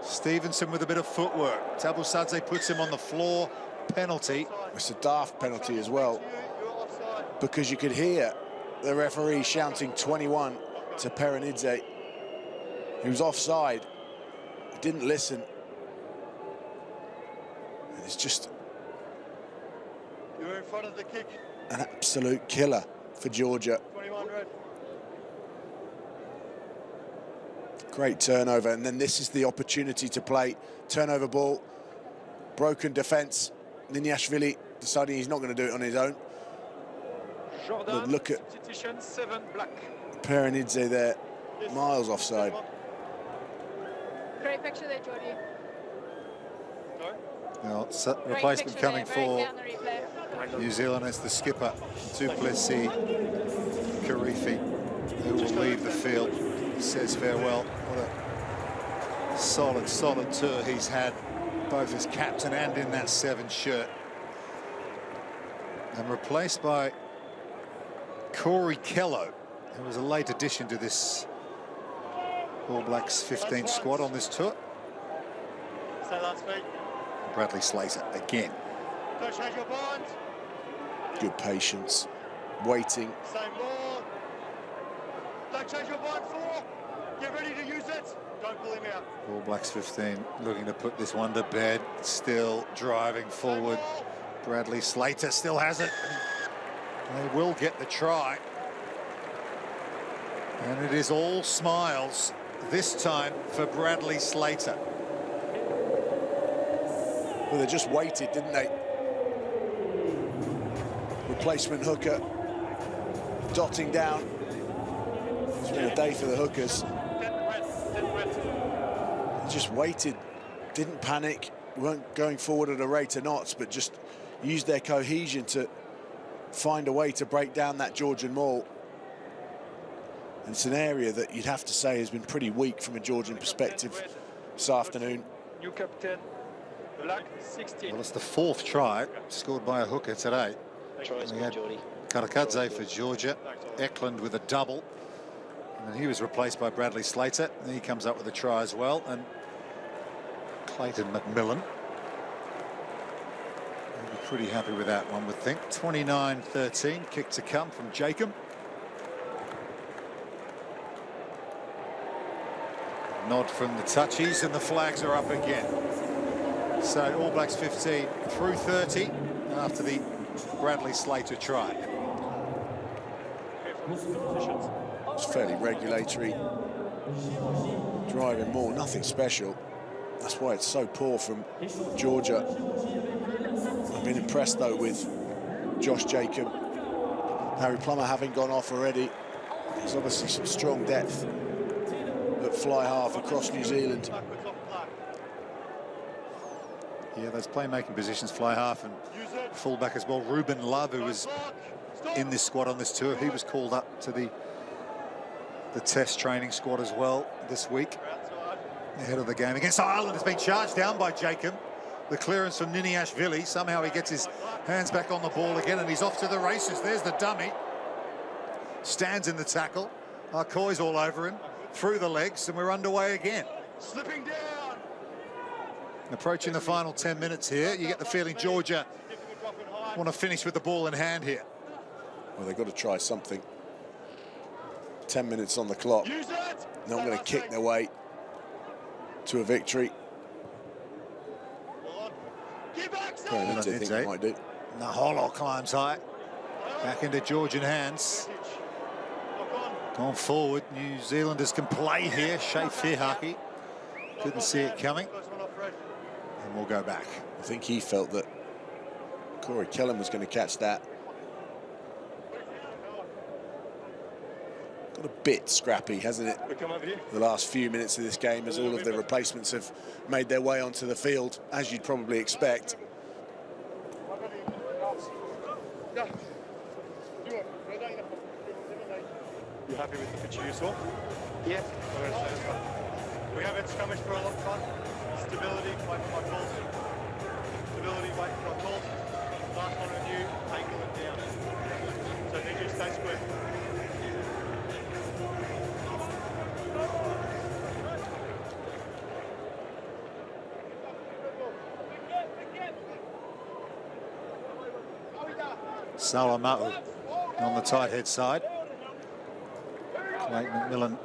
Stevenson with a bit of footwork. Tabutsadze puts him on the floor. Penalty. It's a daft penalty as well, because you could hear the referee shouting 21 to Peronidze. He was offside. He didn't listen. And it's just You're in front of the kick. an absolute killer for Georgia. 21 red. Great turnover, and then this is the opportunity to play turnover ball. Broken defense. Niniashvili deciding he's not going to do it on his own. But look at 7 black. Peronidze there, miles offside. Great picture there, Jordy. Now, replacement coming for New Zealand as the skipper, Duplessis Karifi, who will leave the field. Says farewell. What a solid tour he's had, both as captain and in that 7 shirt. And replaced by Corey Kello, who was a late addition to this All Blacks 15 squad on this tour. Stay last feet. Bradley Slater again. Don't change your bond. Good patience, waiting. Same ball. Don't change your bond. 4. Get ready to use it. Don't pull him out. All Blacks 15 looking to put this one to bed. Still driving forward. Bradley Slater still has it. They will get the try. And it is all smiles this time for Bradley Slater. Well, they just waited, didn't they? Replacement hooker dotting down. It's been a day for the hookers. They just waited, didn't panic, weren't going forward at a rate of knots, but just used their cohesion to find a way to break down that Georgian maul. And it's an area that you'd have to say has been pretty weak from a Georgian perspective this afternoon. New captain, black 16. Well, it's the 4th try scored by a hooker today. Tries We good, had Geordie. Karakadze for Georgia, Eklund with a double, and then he was replaced by Bradley Slater, and he comes up with a try as well, and Clayton McMillan. We'll be pretty happy with that one, would think. 29-13, kick to come from Jacob. Nod from the touchies, and the flags are up again. So All Blacks 15 through 30 after the Bradley Slater try. It's fairly regulatory, driving more, nothing special. That's why it's so poor from Georgia. I've been impressed though with Josh Jacob. Harry Plummer having gone off already. There's obviously some strong depth at fly half across New Zealand. Yeah, those playmaking positions, fly half and fullback as well. Ruben Love, who was in this squad on this tour, he was called up to the test training squad as well this week. Ahead of the game against Ireland, has been charged down by Jacob. The clearance from Niniashvili. Somehow he gets his hands back on the ball again, and he's off to the races. There's the dummy. Stands in the tackle. Arcoy's all over him. through the legs, and we're underway again. Slipping down. Approaching the final 10 minutes here. You get the feeling Georgia want to finish with the ball in hand here. Well, they've got to try something. 10 minutes on the clock. Not going to kick their way to a victory. I think they might do. Naholo climbs high. Back into Georgian hands. Gone forward. New Zealanders can play here. Shea Firhaki couldn't see it coming. And we'll go back. I think he felt that Kurt Eklund was going to catch that. Got a bit scrappy, hasn't it? The last few minutes of this game, as all of the replacements have made their way onto the field, as you'd probably expect. You happy with the picture you saw? Yeah. We haven't skirmished for a long time. Stability, wait for my calls. Stability, wait for my calls. Last one on you, angle it down. So I need you to stay square. Salamau on the tight head side. Clayton McMillan,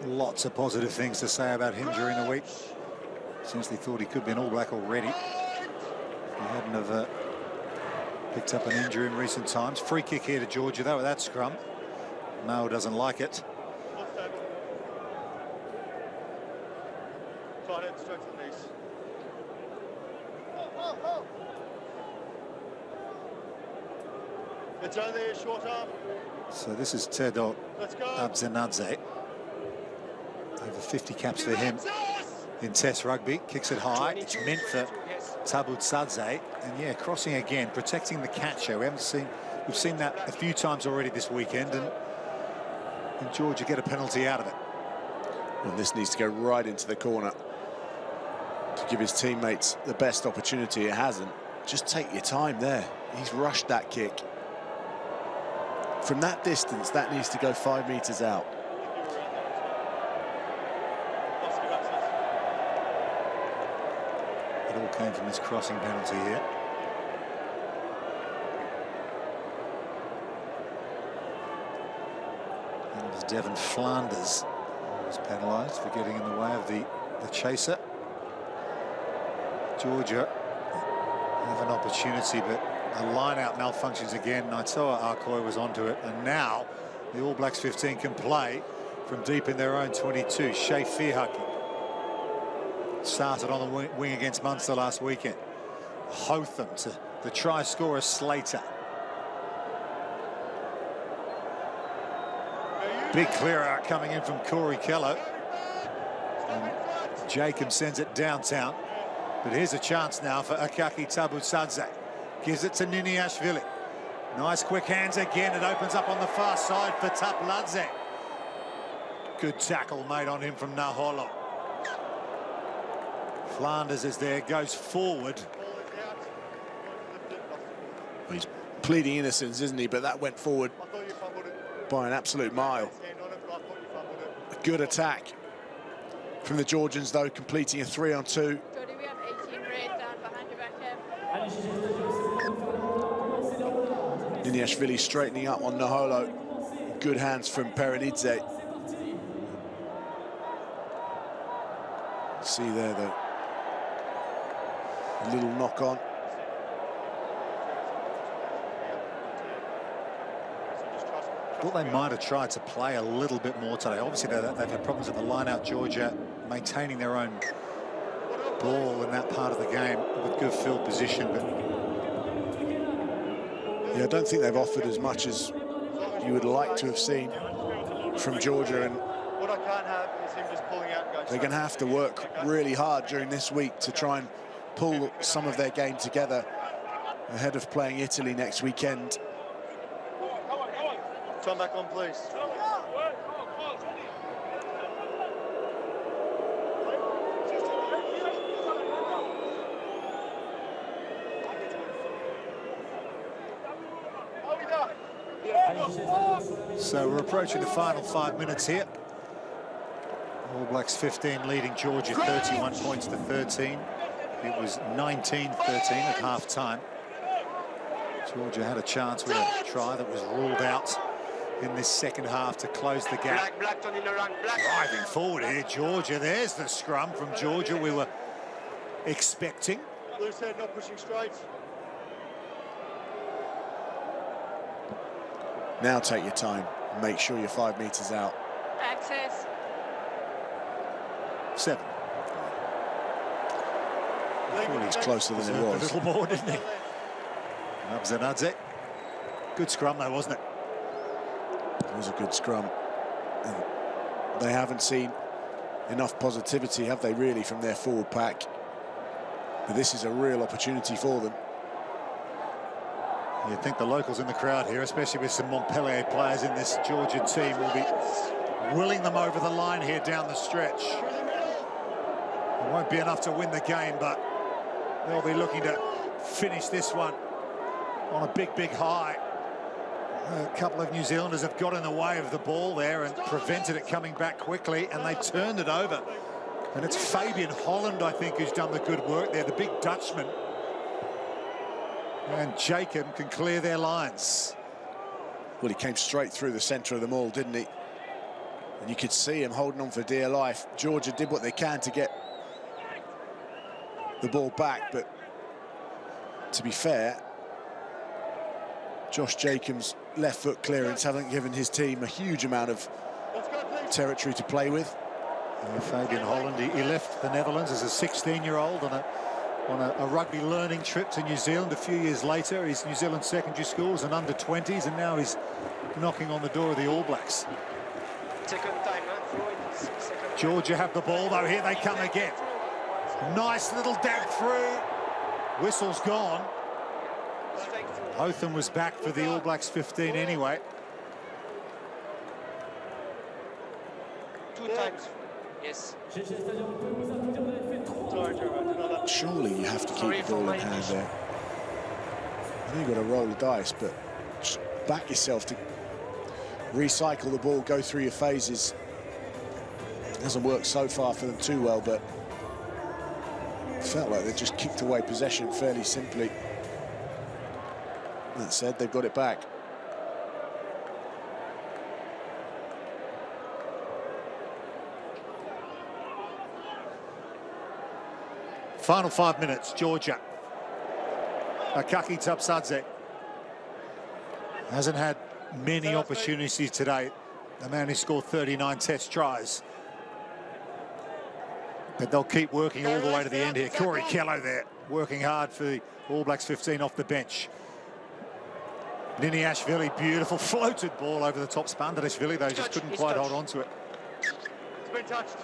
lots of positive things to say about him during the week. Since they thought he could be an All Black already. He hadn't have picked up an injury in recent times. Free kick here to Georgia though with that scrum. Maul doesn't like it. It's only a short arm. So this is Tedo Abzenadze. Over 50 caps for him in Test rugby. Kicks it high. It's meant for Tabutsadze. And yeah, crossing again, protecting the catcher. We've seen that a few times already this weekend, and Georgia get a penalty out of it. And this needs to go right into the corner to give his teammates the best opportunity. It hasn't. Just take your time there. He's rushed that kick. From that distance, that needs to go 5 meters out. It all came from this crossing penalty here. And it was Devon Flanders who was penalised for getting in the way of the chaser. Georgia have an opportunity, but the line-out malfunctions again. Naitoa Arkoy was onto it, and now the All Blacks 15 can play from deep in their own 22. Shea Firhaki started on the wing against Munster last weekend. Hotham to the try scorer Slater. Big clear out coming in from Corey Kello. And Jacob sends it downtown. But here's a chance now for Akaki Tabutsadze. Gives it to Niniashvili. Nice quick hands again. It opens up on the far side for Tapladze. Good tackle made on him from Naholo. Flanders is there, goes forward. He's pleading innocence, isn't he? But that went forward by an absolute mile. A good attack from the Georgians, though, completing a 3-on-2. Niniashvili straightening up on Naholo. Good hands from Perenidze. See there, though. A little knock on. Thought they might have tried to play a little bit more today. Obviously, they've had problems at the line-out. Georgia maintaining their own ball in that part of the game with good field position, but yeah, I don't think they've offered as much as you would like to have seen from Georgia, and what I can't have is him just pulling out and going. They're going to have to work really hard during this week to try and pull some of their game together ahead of playing Italy next weekend. Turn back on, please. So we're approaching the final 5 minutes here. All Blacks 15 leading Georgia 31 points to 13. It was 19-13 at half-time. Georgia had a chance with a try that was ruled out in this second half to close the gap. Driving forward here, Georgia. There's the scrum from Georgia we were expecting. Loose head, not pushing straight. Now take your time. Make sure you're 5 meters out. Access. 7. I thought he was closer than he was. A little more, didn't he? Zanadze. Good scrum though, wasn't it? It was a good scrum. And they haven't seen enough positivity, have they, really, from their forward pack? But this is a real opportunity for them. You'd think the locals in the crowd here, especially with some Montpellier players in this Georgian team, will be willing them over the line here down the stretch. It won't be enough to win the game, but they'll be looking to finish this one on a big, big high. A couple of New Zealanders have got in the way of the ball there and prevented it coming back quickly, and they turned it over. And it's Fabian Holland, I think, who's done the good work there, the big Dutchman. And Jacob can clear their lines. Well, he came straight through the centre of the maul, didn't he? And you could see him holding on for dear life. Georgia did what they can to get the ball back, but to be fair, Josh Jacobs' left foot clearance haven't given his team a huge amount of territory to play with. Fabian Holland, he left the Netherlands as a 16-year-old on a rugby learning trip to New Zealand. A few years later, he's New Zealand secondary schools and under-20s, and now he's knocking on the door of the All Blacks. Georgia have the ball, though. Here they come again. Nice little dab through. Whistle's gone. Hotham was back for the All Blacks 15 anyway. 2 times. Yes. Surely you have to keep the ball in hand there. I know you've got to roll the dice, but just back yourself to recycle the ball, go through your phases. It hasn't worked so far for them too well, but it felt like they just kicked away possession fairly simply. That said, they've got it back. Final 5 minutes, Georgia. Akaki Tapsadze hasn't had many opportunities today. The man who scored 39 test tries. But they'll keep working all the way to the end here. Corey Kello there, working hard for the All Blacks 15 off the bench. Liniashvili, beautiful floated ball over the top. Spandarishvili, though, just couldn't quite hold on to it. It's been touched.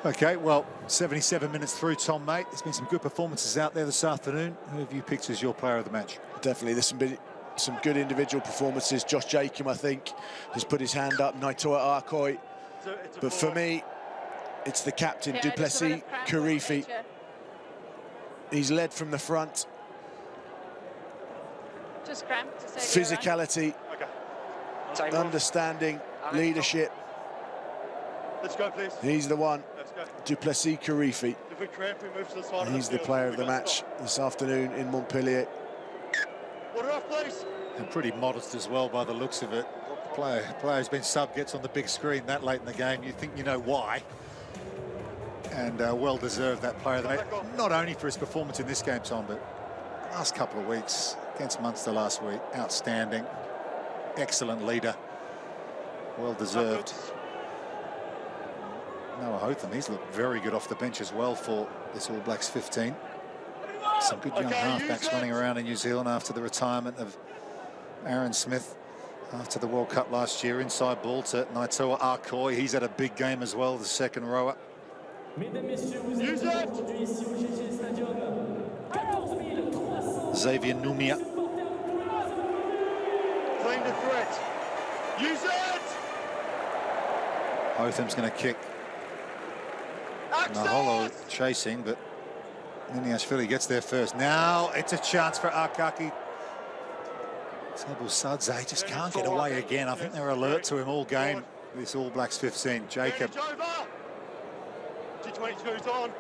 Okay, well, 77 minutes through, Tom, mate. There's been some good performances out there this afternoon. Who have you picked as your player of the match? Definitely, there's some good individual performances. Josh Jacob, I think, has put his hand up. Naitoa Arkoi. But for me, it's the captain, Du Plessis Kirifi. He's led from the front. Just cramped to say physicality, understanding, leadership. Let's go, please. He's the one. Let's go. Du Plessis Kirifi. If we cramp, we move to the side. He's the player of the match this afternoon in Montpellier. Water off, please. And pretty modest as well by the looks of it. Player's been sub, gets on the big screen that late in the game. You think you know why. And well-deserved, that player of the match. Not only for his performance in this game, Tom, but last couple of weeks against Munster last week. Outstanding. Excellent leader. Well-deserved. Noah Hotham, he's looked very good off the bench as well for this All Blacks 15. Some good young halfbacks running around in New Zealand after the retirement of Aaron Smith after the World Cup last year. Inside ball to Naitoa Arkoi. He's had a big game as well, the second rower. Xavier Numia. Claim the threat. Use it! Hotham's going to kick. Naholo chasing, but Liniashvili gets there first. Now it's a chance for Akaki. Tabusadze just can't get away again. I think they're alert to him all game. this All Blacks 15. Jacob. T22's on.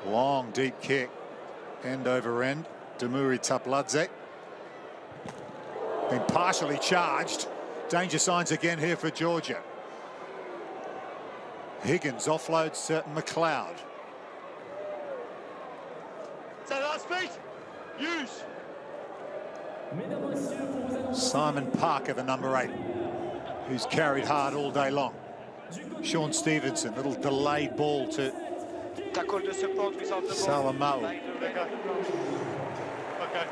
Long, deep kick. End over end. Demuri Tapladze. Been partially charged. Danger signs again here for Georgia. Higgins offloads McLeod. So last beat. Use. Simon Parker, the number 8, who's carried hard all day long. Sean Stevenson, little delayed ball to Salamau.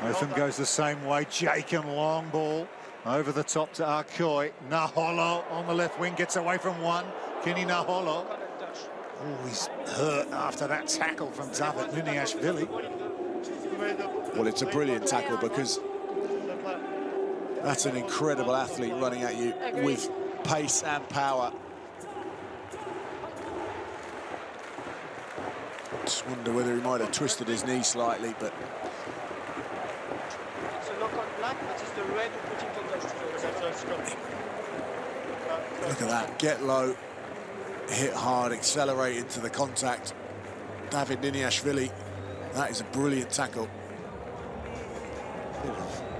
Otham goes the same way. Jakin, long ball over the top to Arkoi. Naholo on the left wing, gets away from one. Kenny Naholo. Oh, he's hurt after that tackle from David Liniashvili. Well, it's a brilliant tackle because that's an incredible athlete running at you with pace and power. Just wonder whether he might have twisted his knee slightly, but It's a knock on black, that is the red putting contact. look at that. Get low, hit hard, accelerate into the contact. David Liniashvili, that is a brilliant tackle.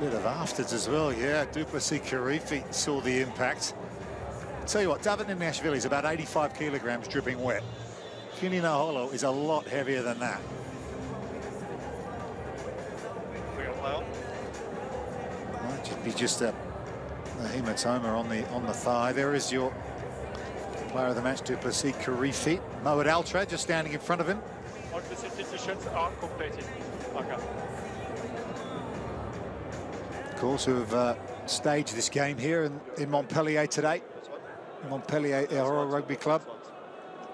Bit of afters as well, yeah. Duplessis Karifi saw the impact. Tell you what, David Liniashvili is about 85 kilograms dripping wet. Kini Naholo is a lot heavier than that. Might just be just a hematoma on the thigh. There is your player of the match, Duplessis Karifi. Moed Altra just standing in front of him. All the statisticians are completed. Okay. Of course, who have staged this game here in Montpellier today. Montpellier Aero Rugby Club.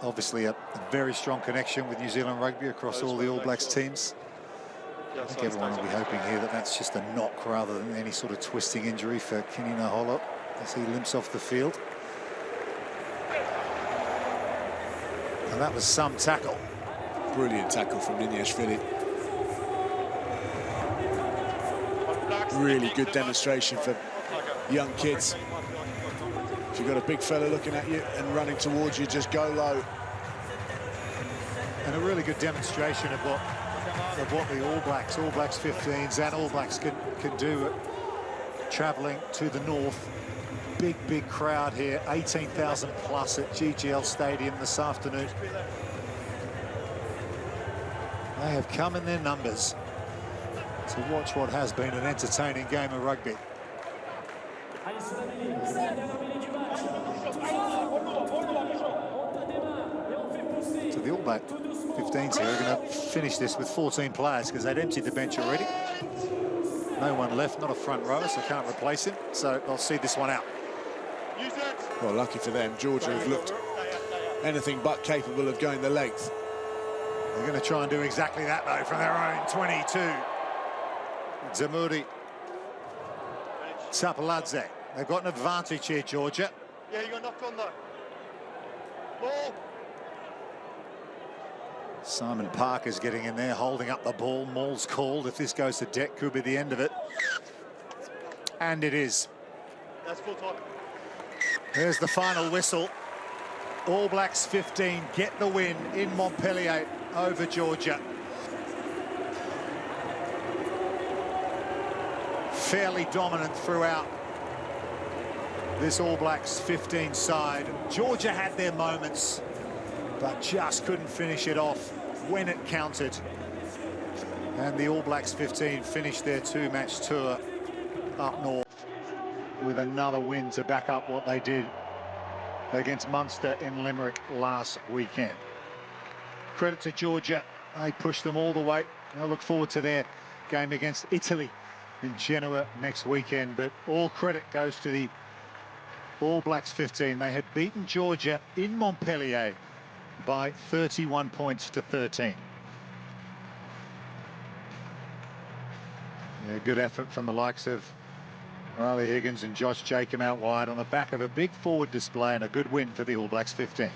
Obviously a very strong connection with New Zealand rugby across all the All Blacks teams. I think everyone will be hoping here that that's just a knock rather than any sort of twisting injury for Kenny Naholo as he limps off the field. And that was some tackle. Brilliant tackle from Liniashvili. Really good demonstration for young kids. If you've got a big fella looking at you and running towards you, just go low. And a really good demonstration of what the All Blacks 15s and All Blacks can do travelling to the north. Big crowd here, 18,000 plus at GGL Stadium this afternoon. They have come in their numbers to watch what has been an entertaining game of rugby. So the All Black 15s here are going to finish this with 14 players because they'd emptied the bench already. No one left, not a front rower, so can't replace him. So they'll see this one out. Well, lucky for them, Georgia have looked anything but capable of going the length. They're going to try and do exactly that, though, from their own 22. Zamuri Tapaladze. They've got an advantage here, Georgia. Yeah, you got knocked on though. Ball. Simon Parker's getting in there, holding up the ball. Maul's called. If this goes to deck, could be the end of it. And it is. That's full time. Here's the final whistle. All Blacks 15 get the win in Montpellier over Georgia. Fairly dominant throughout this All Blacks 15 side. Georgia had their moments, but just couldn't finish it off when it counted. And the All Blacks 15 finished their two-match tour up north with another win to back up what they did against Munster in Limerick last weekend. Credit to Georgia, they pushed them all the way. I look forward to their game against Italy in Genoa next weekend, but all credit goes to the All Blacks 15. They had beaten Georgia in Montpellier by 31 points to 13. Yeah, good effort from the likes of Riley Higgins and Josh Jacob out wide on the back of a big forward display and a good win for the All Blacks 15.